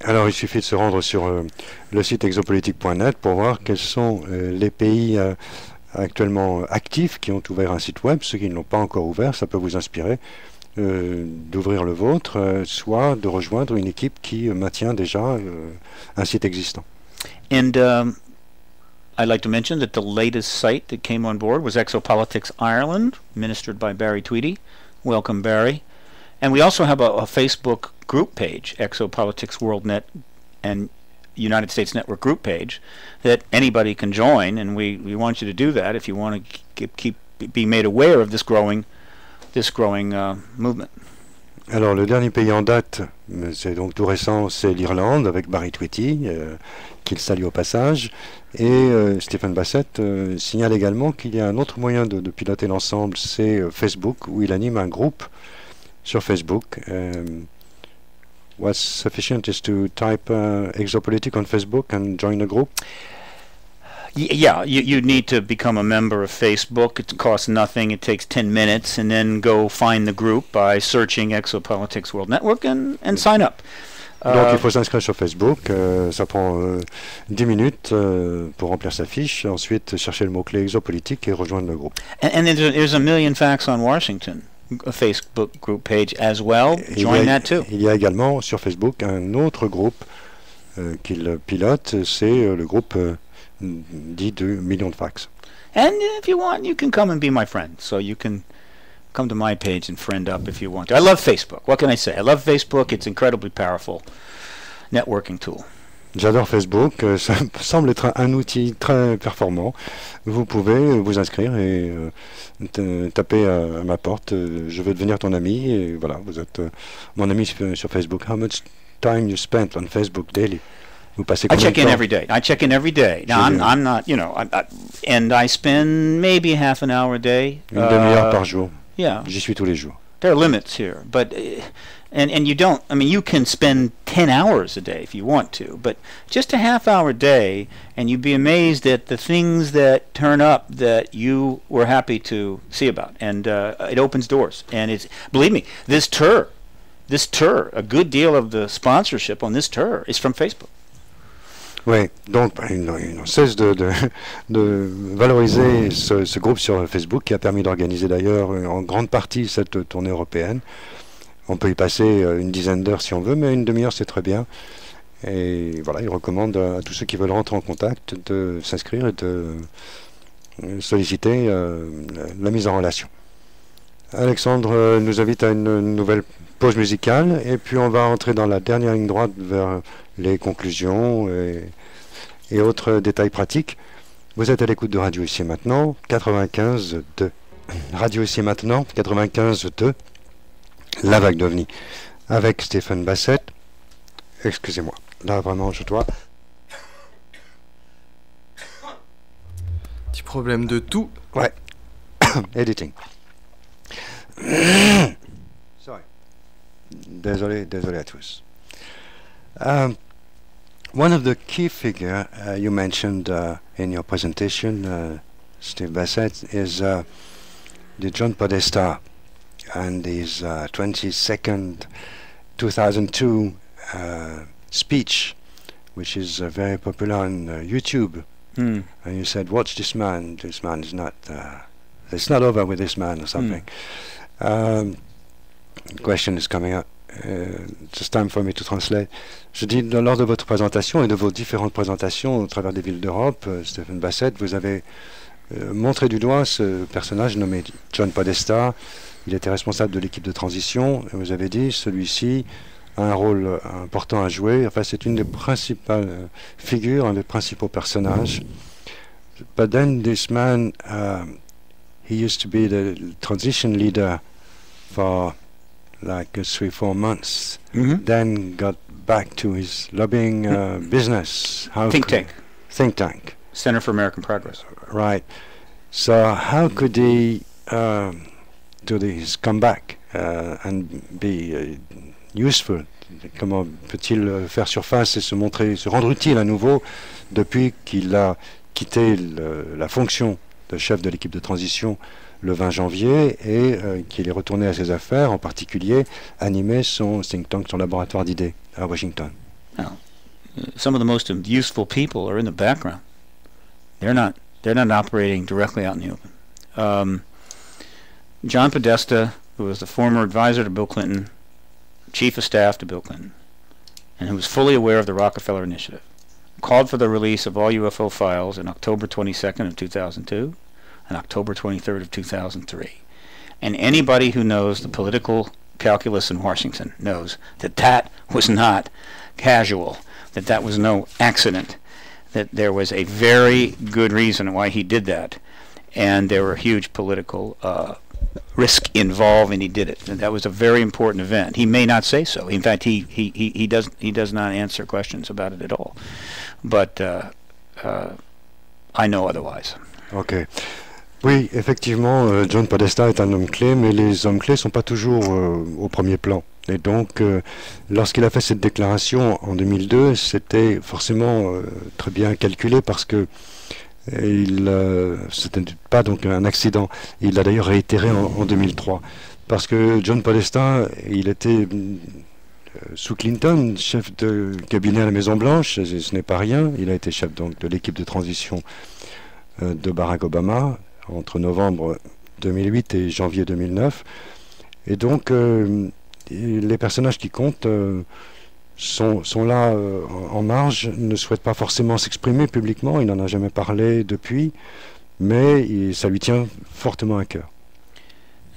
Alors il suffit de se rendre sur le site exopolitique.net pour voir quels sont les pays actuellement actifs qui ont ouvert un site web. Ceux qui ne l'ont pas encore ouvert, ça peut vous inspirer d'ouvrir le vôtre, soit de rejoindre une équipe qui maintient déjà un site existant. And I'd like to mention that the latest site that came on board was Exopolitics Ireland, administered by Barry Tweedy. Welcome, Barry. And we also have a Facebook group page, Exopolitics WorldNet and United States Network group page, that anybody can join, and we want you to do that if you want to be made aware of this growing movement. Alors le dernier pays en date, c'est donc tout récent, c'est l'Irlande avec Barry Tweety, qu'il salue au passage, et Stephen Bassett signale également qu'il y a un autre moyen de piloter l'ensemble, c'est Facebook, où il anime un groupe sur Facebook. What's sufficient is to type Exopolitik on Facebook and join the group? Yeah, you need to become a member of Facebook. It costs nothing. It takes 10 minutes, and then go find the group by searching Exopolitics World Network and sign up. Donc il faut s'inscrire sur Facebook, ça prend 10 minutes pour remplir sa fiche, ensuite chercher le mot-clé Exopolitik et rejoindre le groupe. And there's a Million Facts on Washington, a Facebook group page as well. Join that too. Il y a également sur Facebook un autre groupe qu'il pilote, c'est le groupe dit de Million Facts. And if you want, you can come and be my friend. So you can come to my page and friend up if you want to. I love Facebook. What can I say? I love Facebook. It's incredibly powerful networking tool. J'adore Facebook. Ça semble être un outil très performant. Vous pouvez vous inscrire et taper à ma porte. Je veux devenir ton ami. Et voilà, vous êtes mon ami sur Facebook. How much time you spent on Facebook daily? Vous passez I combien de check in temps? every day. I check in every day. Now I'm not, and I spend maybe half an hour a day. Une demi-heure par jour. Yeah. J'y suis tous les jours. There are limits here, but and you don't. I mean, you can spend 10 hours a day if you want to, but just a half-hour day, and you'd be amazed at the things that turn up that you were happy to see about, and it opens doors. And it's, believe me, this tour, a good deal of the sponsorship on this tour is from Facebook. Oui, donc ils n'ont cesse de valoriser ce groupe sur Facebook qui a permis d'organiser d'ailleurs en grande partie cette tournée européenne. On peut y passer une dizaine d'heures si on veut, mais une demi-heure c'est très bien. Et voilà, ils recommandent à tous ceux qui veulent rentrer en contact de s'inscrire et de solliciter la mise en relation. Alexandre nous invite à une nouvelle pause musicale et puis on va entrer dans la dernière ligne droite vers les conclusions et autres détails pratiques. Vous êtes à l'écoute de Radio Ici et Maintenant, 95.2. Radio Ici et Maintenant, 95.2, La Vague d'OVNI, avec Stephen Bassett. Excusez-moi, là vraiment je dois... Petit problème de tout. Ouais, editing. Sorry. Désolé à tous. One of the key figures you mentioned in your presentation, Steve Bassett, is the John Podesta and his 22nd 2002 speech, which is very popular on YouTube. And you said, watch this man is not, it's not over with this man or something. Question is coming up. It's time for me to translate. Je dis, lors de votre présentation et de vos différentes présentations au travers des villes d'Europe, Stephen Bassett, vous avez montré du doigt ce personnage nommé John Podesta. Il était responsable de l'équipe de transition. Et vous avez dit, celui-ci a un rôle important à jouer. Enfin, c'est une des principales figures, un des principaux personnages. But then this man, he used to be the transition leader for like 3-4 months, then got back to his lobbying business. Think tank. Think tank. Center for American Progress. Right. So how could he do his comeback and be useful? Comment peut-il faire surface et se rendre utile à nouveau depuis qu'il a quitté la fonction de chef de l'équipe de transition le 20 janvier et qu'il est retourné à ses affaires, en particulier animer son think tank, son laboratoire d'idées à Washington. Now, some of the most useful people are in the background. They're not operating directly out in the open. John Podesta, who was the former advisor to Bill Clinton, chief of staff to Bill Clinton, and who was fully aware of the Rockefeller Initiative, called for the release of all UFO files in October 22nd of 2002 and October 23rd of 2003. And anybody who knows the political calculus in Washington knows that that was not casual, that that was no accident, that there was a very good reason why he did that, and there were huge political risk involved, and he did it. And that was a very important event. He may not say so. In fact, he does not answer questions about it at all. But I know otherwise. Okay. Oui, effectivement, John Podesta est un homme clé, mais les hommes clés ne sont pas toujours au premier plan. Et donc, lorsqu'il a fait cette déclaration en 2002, c'était forcément très bien calculé parce que c'était pas donc un accident. Il l'a d'ailleurs réitéré en 2003. Parce que John Podesta, il était sous Clinton, chef de cabinet à la Maison-Blanche, ce n'est pas rien. Il a été chef donc, de l'équipe de transition de Barack Obama entre novembre 2008 et janvier 2009. Et donc, les personnages qui comptent sont là en marge, ne souhaitent pas forcément s'exprimer publiquement, il n'en a jamais parlé depuis, mais ça lui tient fortement à cœur.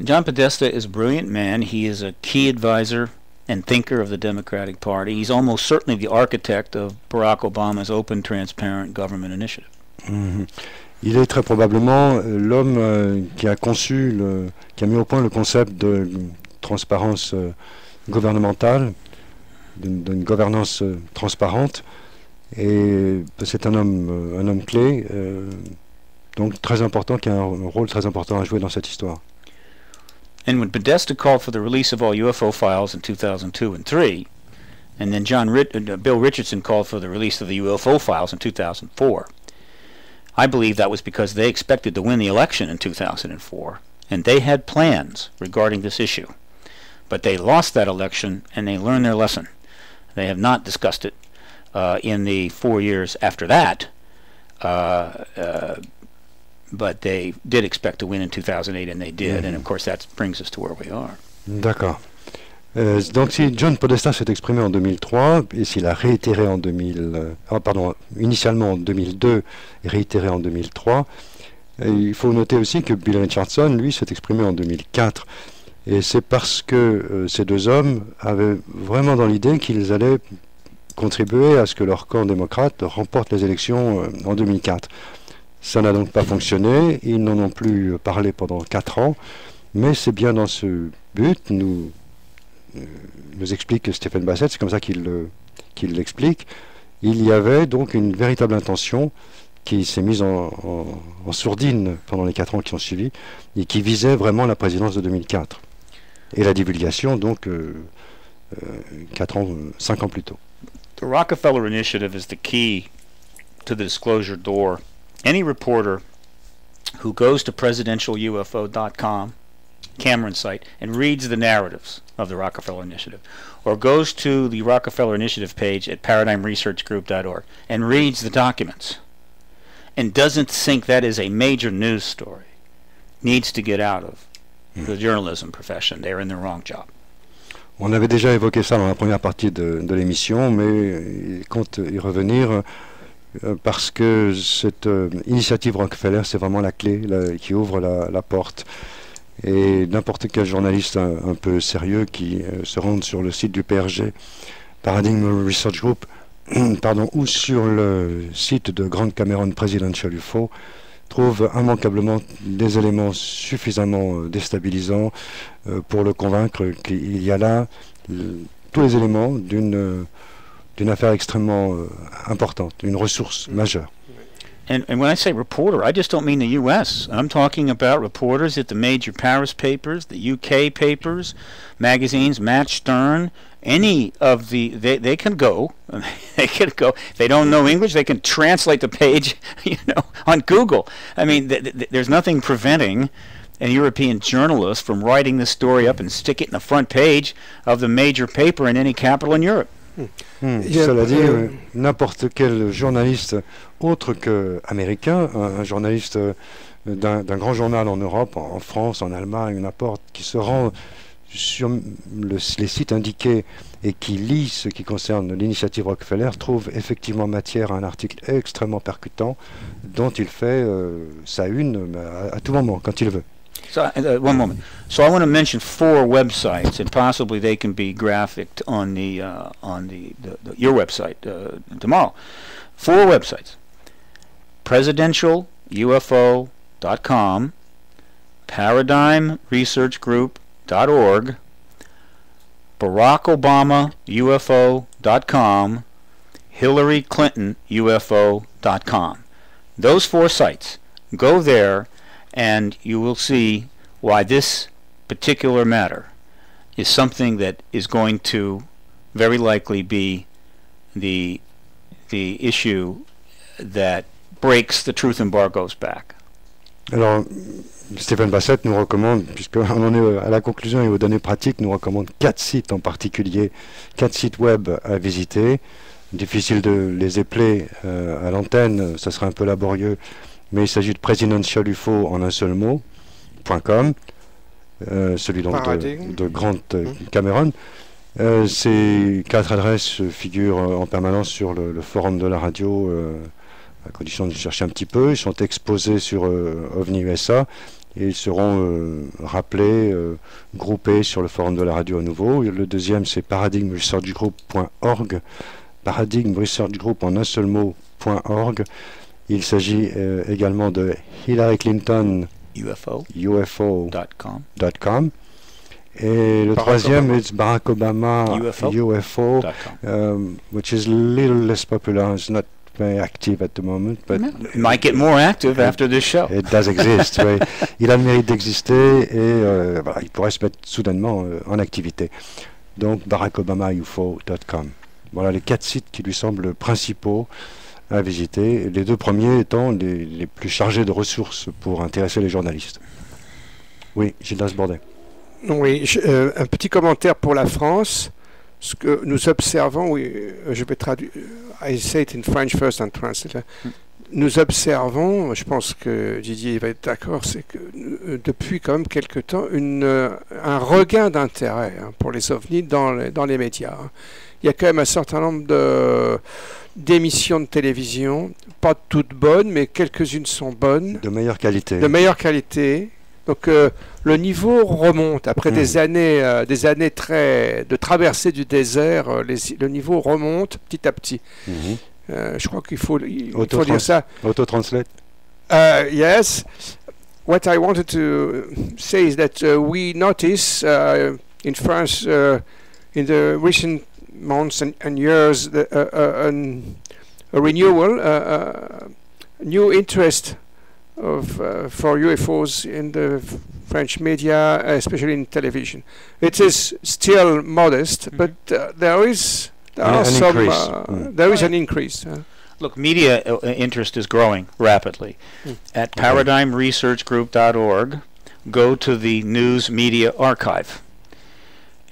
John Podesta is a brilliant man. He is a key advisor and thinker of the Democratic Party. He's almost certainly the architect of Barack Obama's open, transparent government initiative. Il est très probablement l'homme qui a conçu, qui a mis au point le concept de transparence gouvernementale, d'une gouvernance transparente, et c'est un homme clé, donc très important, qui a un rôle très important à jouer dans cette histoire. And when Podesta called for the release of all UFO files in 2002 and 3, and then Bill Richardson called for the release of the UFO files in 2004, I believe that was because they expected to win the election in 2004, and they had plans regarding this issue. But they lost that election, and they learned their lesson. They have not discussed it in the 4 years after that, but they did expect to win in 2008, and they did, and of course that brings us to where we are. D'accord. Donc si John Podesta s'est exprimé en 2003, et s'il a réitéré en initialement en 2002 et réitéré en 2003, il faut noter aussi que Bill Richardson, lui, s'est exprimé en 2004. Et c'est parce que ces deux hommes avaient vraiment dans l'idée qu'ils allaient contribuer à ce que leur camp démocrate remporte les élections en 2004. Ça n'a donc pas fonctionné, ils n'en ont plus parlé pendant 4 ans, mais c'est bien dans ce but, nous explique Stephen Bassett, c'est comme ça qu'il l'explique, il y avait donc une véritable intention qui s'est mise en sourdine pendant les 4 ans qui ont suivi, et qui visait vraiment la présidence de 2004. Et la divulgation, donc, 5 ans plus tôt. The Rockefeller Initiative is the key to the disclosure door. Any reporter who goes to presidentialufo.com, Cameron's site, and reads the narratives of the Rockefeller Initiative, or goes to the Rockefeller Initiative page at paradigmresearchgroup.org and reads the documents and doesn't think that is a major news story, needs to get out of the journalism profession. They're in the wrong job. On avait déjà évoqué ça dans la première partie de l'émission, mais il compte y revenir parce que cette initiative Rockefeller, c'est vraiment la clé qui ouvre la porte. Et n'importe quel journaliste un peu sérieux qui se rende sur le site du PRG, Paradigm Research Group, ou sur le site de Grant Cameron Presidential UFO, trouve immanquablement des éléments suffisamment déstabilisants pour le convaincre qu'il y a là tous les éléments d'une affaire extrêmement importante, une ressource majeure. And when I say reporter, I just don't mean the U.S. I'm talking about reporters at the major Paris papers, the UK papers, magazines, Matt Stern, any of they can go. They can go. If they don't know English, they can translate the page, on Google. I mean, there's nothing preventing a European journalist from writing this story up and stick it in the front page of the major paper in any capital in Europe. Cela dit, n'importe quel journaliste autre qu'américain, un journaliste d'un grand journal en Europe, en France, en Allemagne, n'importe, qui se rend sur les sites indiqués et qui lit ce qui concerne l'initiative Rockefeller, trouve effectivement matière à un article extrêmement percutant dont il fait sa une à tout moment, quand il veut. So, one moment. So I want to mention 4 websites, and possibly they can be graphicked on your website tomorrow. 4 websites: presidentialufo.com, paradigmresearchgroup.org, barackobamaufo.com, hillaryclintonufo.com. Those 4 sites. Go there, and you will see why this particular matter is something that is going to very likely be the issue that breaks the truth embargo's back. Alors, Stephen Bassett nous recommande, puisqu'on en est à la conclusion et aux données pratiques, nous recommande 4 sites en particulier, 4 sites web à visiter. Difficile de les épeler à l'antenne, ça serait un peu laborieux, mais il s'agit de presidentialufo en un seul mot, .com, celui donc de Grant Cameron. Ces 4 adresses figurent en permanence sur le forum de la radio, à condition de chercher un petit peu. Ils sont exposés sur OVNI USA et ils seront rappelés, groupés sur le forum de la radio à nouveau. Le deuxième, c'est paradigmresearchgroup.org, paradigmresearchgroup en un seul mot.org. Il s'agit également de Hillary Clinton UFO.com. Et le troisième est Barack Obama UFO, which is a little less popular. It's not very active at the moment, but it might get more active after this show. It does exist. Oui. Il a le mérite d'exister et voilà, il pourrait se mettre soudainement en activité. Donc barackobamaufo.com. Voilà les 4 sites qui lui semblent principaux à visiter, les 2 premiers étant les plus chargés de ressources pour intéresser les journalistes. Oui, Gildas Bordet. Oui, un petit commentaire pour la France. Ce que nous observons, oui, je vais traduire, I say it in French first and translate. Nous observons, je pense que Didier va être d'accord, c'est que depuis quand même quelque temps, un regain d'intérêt pour les ovnis dans les médias. Il y a quand même un certain nombre d'émissions de télévision, pas toutes bonnes, mais quelques-unes sont bonnes. De meilleure qualité. De meilleure qualité. Donc le niveau remonte. Après des années de traversée du désert, le niveau remonte petit à petit. Je crois qu'il faut dire ça. Auto-translate. Yes. What I wanted to say is that we notice in France in the recent months and years a renewal, new interest for UFOs in the French media, especially in television. It is still modest, but there is an increase. Look, media interest is growing rapidly. At paradigmresearchgroup.org, go to the News Media Archive,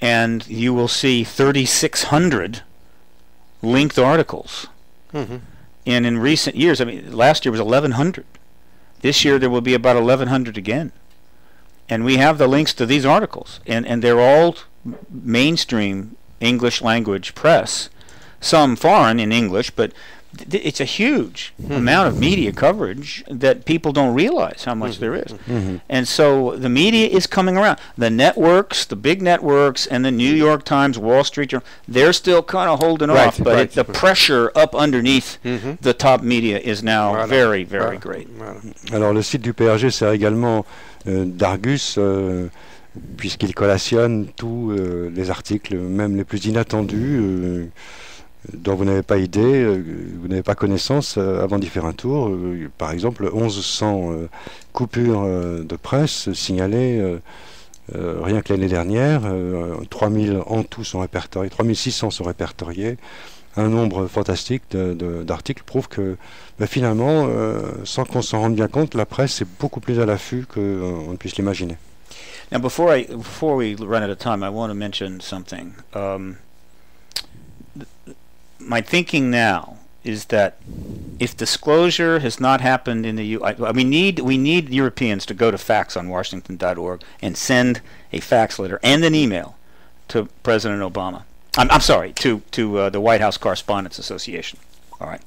and you will see 3,600 linked articles. And in recent years, I mean, last year was 1,100. This year there will be about 1,100 again. And we have the links to these articles, and they're all mainstream English language press, some foreign in English, but it's a huge amount of media coverage that people don't realize how much there is. And so the media is coming around. The networks, the big networks, and the New York Times, Wall Street Journal, they're still kind of holding off, but the pressure up underneath the top media is now very, very great. Alors le site du PRG sert également d'Argus, puisqu'il collationne tous les articles, même les plus inattendus, dont vous n'avez pas idée, vous n'avez pas connaissance avant d'y faire un tour. Par exemple, 1100 coupures de presse signalées rien que l'année dernière, 3000 en tout sont répertoriés, 3600 sont répertoriés. Un nombre fantastique d'articles prouve que finalement, sans qu'on s'en rende bien compte, la presse est beaucoup plus à l'affût qu'on ne puisse l'imaginer. Now, before we run out of time, I want to mention something. My thinking now is that if disclosure has not happened in the U.S., we need Europeans to go to faxonwashington.org and send a fax letter and an email to President Obama. I'm sorry, to the White House Correspondents Association. All right.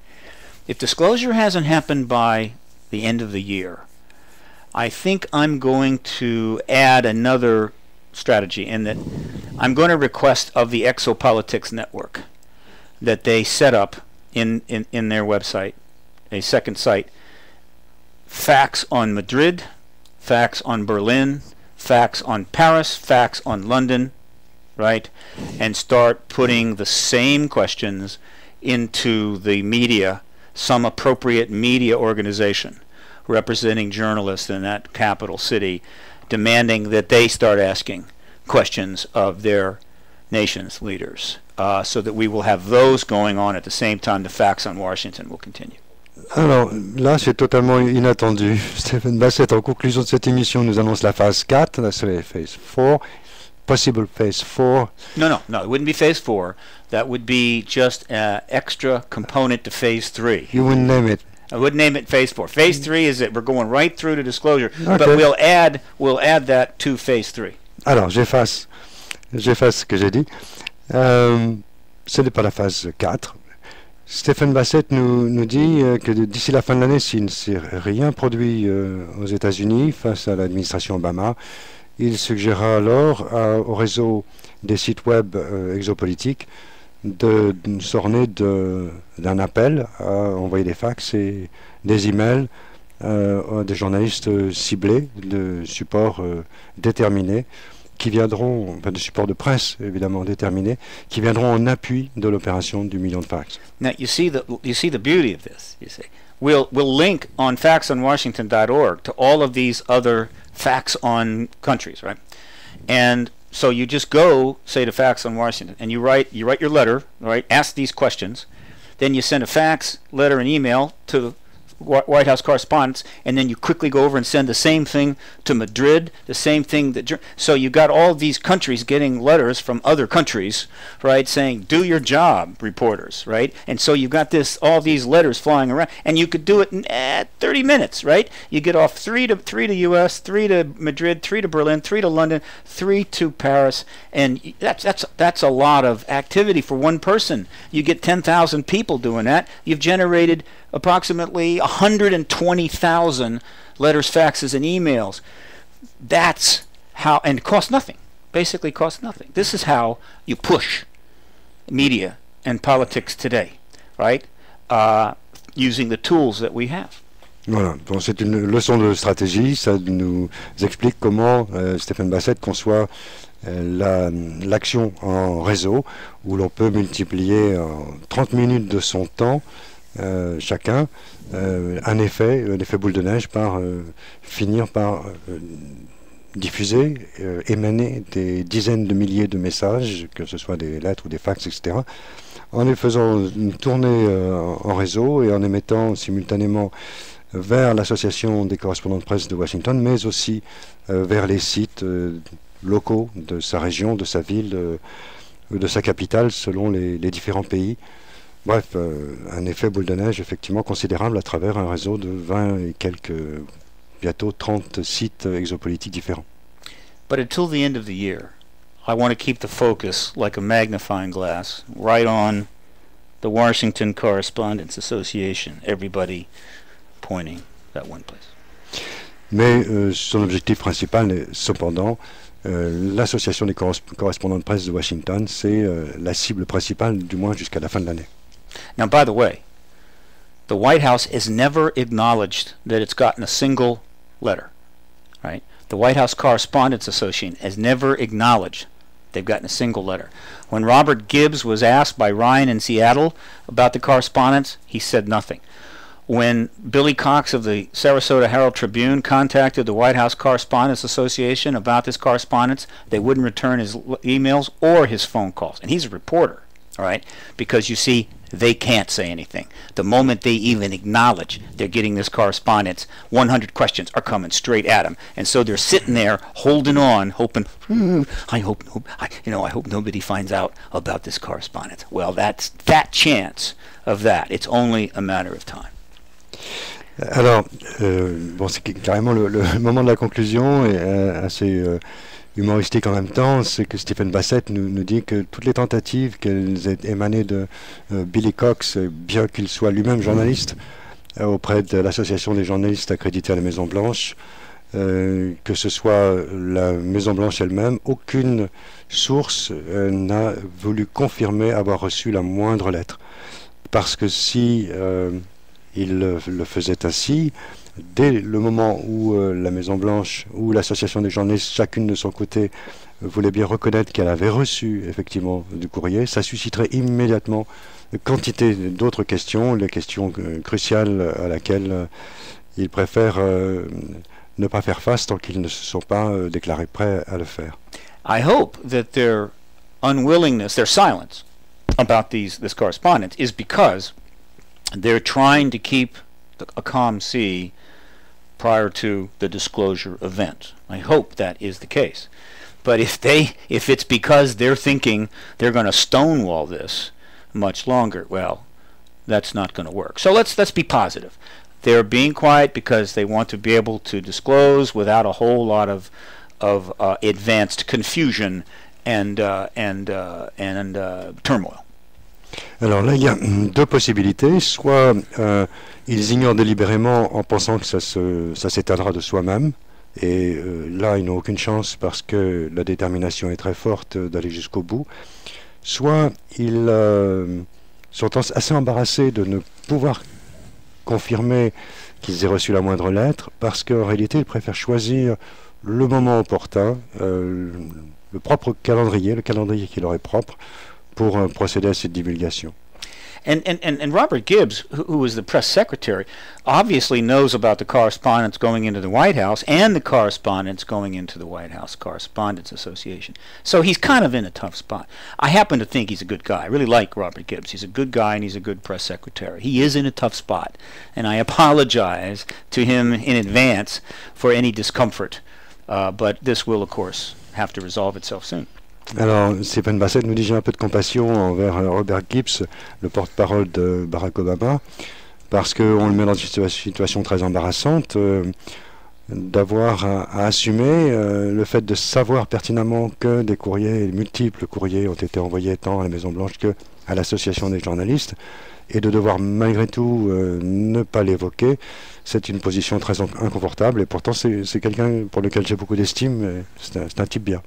If disclosure hasn't happened by the end of the year, I think I'm going to add another strategy in that I'm going to request of the Exopolitics Network that they set up in their website, a second site, facts on Madrid, facts on Berlin, facts on Paris, facts on London, right? And start putting the same questions into the media, some appropriate media organization representing journalists in that capital city, demanding that they start asking questions of their nation's leaders. So that we will have those going on at the same time the facts on Washington will continue. Alors là, c'est totalement inattendu. Stephen Bassett, en conclusion de cette émission, nous annonce la phase 4, la serait phase 4, possible phase 4. No, it wouldn't be phase 4. That would be just an extra component to phase 3. You wouldn't name it. I would name it phase 4. Phase 3 is that we're going right through to disclosure, okay. But we'll add that to phase 3. Alors, j'efface ce que j'ai dit. Ce n'est pas la phase 4. Stephen Bassett nous dit que d'ici la fin de l'année, s'il ne s'est rien produit aux États-Unis face à l'administration Obama, il suggérera alors au réseau des sites web exopolitiques de s'orner d'un appel à envoyer des fax et des emails à des journalistes ciblés de supports déterminés, qui viendront, enfin de support de presse évidemment déterminés, qui viendront en appui de l'opération du million de fax. Now you see the beauty of this. You see, we'll link on faxonwashington.org to all of these other facts on countries, right? And so you just go, say, to Fax on Washington, and you write your letter, right? Ask these questions, then you send a fax, letter, and email to White House correspondents, and then you quickly go over and send the same thing to Madrid, the same thing so you got all these countries getting letters from other countries, right, saying do your job, reporters, right? And so you got all these letters flying around, and you could do it in 30 minutes, right? You get off three to US, 3 to Madrid, 3 to Berlin, 3 to London, 3 to Paris, and that's a lot of activity for one person. You get 10,000 people doing that. You've generated approximately 120,000 letters, faxes, and emails. That's how, and it costs nothing. Basically costs nothing. This is how you push media and politics today, right? Using the tools that we have. Voilà, bon, c'est une leçon de stratégie, ça nous explique comment Stephen Bassett conçoit l'action en réseau, où l'on peut multiplier en 30 minutes de son temps chacun un effet boule de neige par finir par diffuser, émaner des dizaines de milliers de messages, que ce soit des lettres ou des fax, etc., en les faisant tourner en réseau et en émettant simultanément vers l'association des correspondants de presse de Washington, mais aussi vers les sites locaux de sa région, de sa ville, de sa capitale, selon les différents pays. Bref, un effet boule de neige effectivement considérable à travers un réseau de 20 et quelques, bientôt 30 sites exopolitiques différents. But until the end of the year, I want to keep the focus like a magnifying glass right on the Washington Correspondents Association, everybody pointing that one place. Mais son objectif principal est cependant l'association des correspondants de presse de Washington, c'est la cible principale, du moins jusqu'à la fin de l'année. Now, by the way, the White House has never acknowledged that it's gotten a single letter, right? The White House Correspondents Association has never acknowledged they've gotten a single letter. When Robert Gibbs was asked by Ryan in Seattle about the correspondence, he said nothing. When Billy Cox of the Sarasota Herald Tribune contacted the White House Correspondents Association about this correspondence, they wouldn't return his emails or his phone calls. And he's a reporter, all right? Because you see, they can't say anything. The moment they even acknowledge they're getting this correspondence, 100 questions are coming straight at them. And so they're sitting there holding on, hoping, I hope nobody finds out about this correspondence. Well, that's that chance of that. It's only a matter of time. Alors, bon, c'est carrément le moment de la conclusion et assez humoristique en même temps, c'est que Stephen Bassett nous dit que toutes les tentatives qu'elles aient émané de Billy Cox, bien qu'il soit lui-même journaliste, auprès de l'association des journalistes accrédités à la Maison-Blanche, que ce soit la Maison-Blanche elle-même, aucune source n'a voulu confirmer avoir reçu la moindre lettre. Parce que si il le faisait ainsi, dès le moment où la Maison-Blanche ou l'association des journalistes, chacune de son côté, voulait bien reconnaître qu'elle avait reçu effectivement du courrier, ça susciterait immédiatement quantité d'autres questions, les questions cruciales à laquelle ils préfèrent ne pas faire face tant qu'ils ne se sont pas déclarés prêts à le faire. I hope that their unwillingness, their silence about this correspondence is because they're trying to keep a calm sea prior to the disclosure event. I hope that is the case. But if it's because they're thinking they're going to stonewall this much longer, well, that's not going to work. So let's be positive. They're being quiet because they want to be able to disclose without a whole lot of advanced confusion and turmoil. Alors là, il y a deux possibilités. Soit ils ignorent délibérément en pensant que ça s'éteindra de soi-même. Et là, ils n'ont aucune chance parce que la détermination est très forte d'aller jusqu'au bout. Soit ils sont assez embarrassés de ne pouvoir confirmer qu'ils aient reçu la moindre lettre parce qu'en réalité, ils préfèrent choisir le moment opportun, le propre calendrier, le calendrier qui leur est propre, pour procéder à cette divulgation. And Robert Gibbs, who was the press secretary, obviously knows about the correspondence going into the White House and the correspondence going into the White House Correspondents Association. So he's kind of in a tough spot. I happen to think he's a good guy. I really like Robert Gibbs. He's a good guy and he's a good press secretary. He is in a tough spot. And I apologize to him in advance for any discomfort. But this will, of course, have to resolve itself soon. Alors, Stephen Bassett nous dit: j'ai un peu de compassion envers Robert Gibbs, le porte-parole de Barack Obama, parce qu'on le met dans une situation très embarrassante d'avoir à assumer le fait de savoir pertinemment que des courriers, multiples courriers ont été envoyés tant à la Maison-Blanche qu'à l'Association des journalistes, et de devoir malgré tout ne pas l'évoquer. C'est une position très inconfortable, et pourtant c'est quelqu'un pour lequel j'ai beaucoup d'estime, c'est un type bien.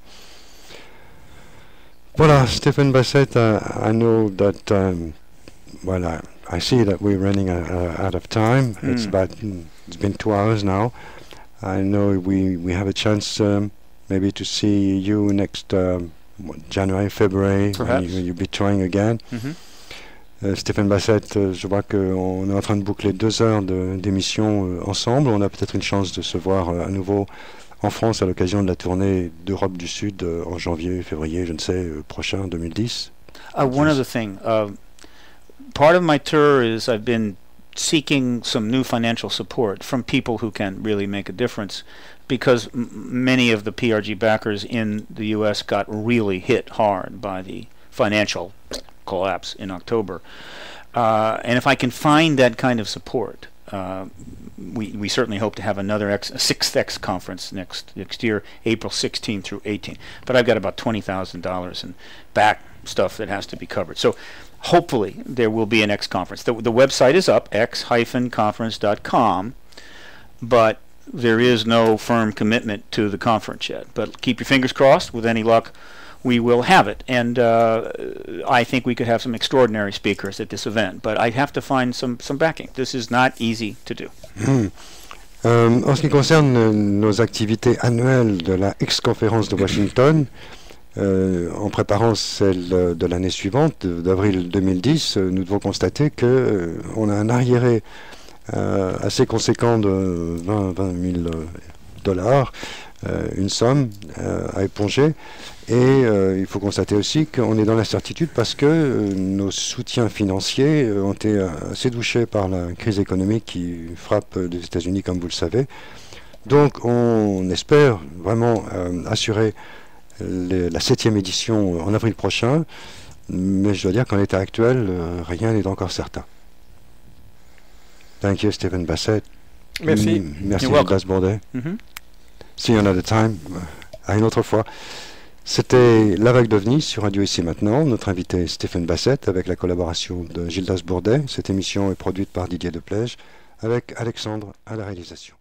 Voilà, Stephen Bassett, I know that, I see that we're running out of time. It's been 2 hours now. I know we have a chance maybe to see you next January, February, when you'll be touring again. Stephen Bassett, je vois qu'on est en train de boucler 2 heures d'émission ensemble. On a peut-être une chance de se voir à nouveau en France à l'occasion de la tournée d'Europe du Sud en janvier, février, je ne sais, prochain, 2010. One other thing. Part of my tour is I've been seeking some new financial support from people who can really make a difference, because many of the PRG backers in the U.S. got really hit hard by the financial collapse in October. And if I can find that kind of support, we certainly hope to have another a 6X conference next year, April 16 through 18. But I've got about $20,000 in back stuff that has to be covered. So hopefully there will be an X conference. The website is up, x-conference.com, but there is no firm commitment to the conference yet. But keep your fingers crossed. With any luck, we will have it. And I think we could have some extraordinary speakers at this event. But I have to find some backing. This is not easy to do. En ce qui concerne nos activités annuelles de la X-conférence de Washington, en préparant celle de l'année suivante, d'avril 2010, nous devons constater qu'on a un arriéré assez conséquent de 20 000 dollars, une somme à éponger. Et il faut constater aussi qu'on est dans l'incertitude parce que nos soutiens financiers ont été assez touchés par la crise économique qui frappe les États-Unis, comme vous le savez. Donc on espère vraiment assurer la 7e édition en avril prochain, mais je dois dire qu'en l'état actuel, rien n'est encore certain. Thank you, Stephen Bassett. Merci. Merci, Gildas Bourdet. See you another time. À une autre fois. C'était La Vague d'OVNI sur Radio Ici Maintenant. Notre invité Stephen Bassett avec la collaboration de Gildas Bourdet. Cette émission est produite par Didier Deplège avec Alexandre à la réalisation.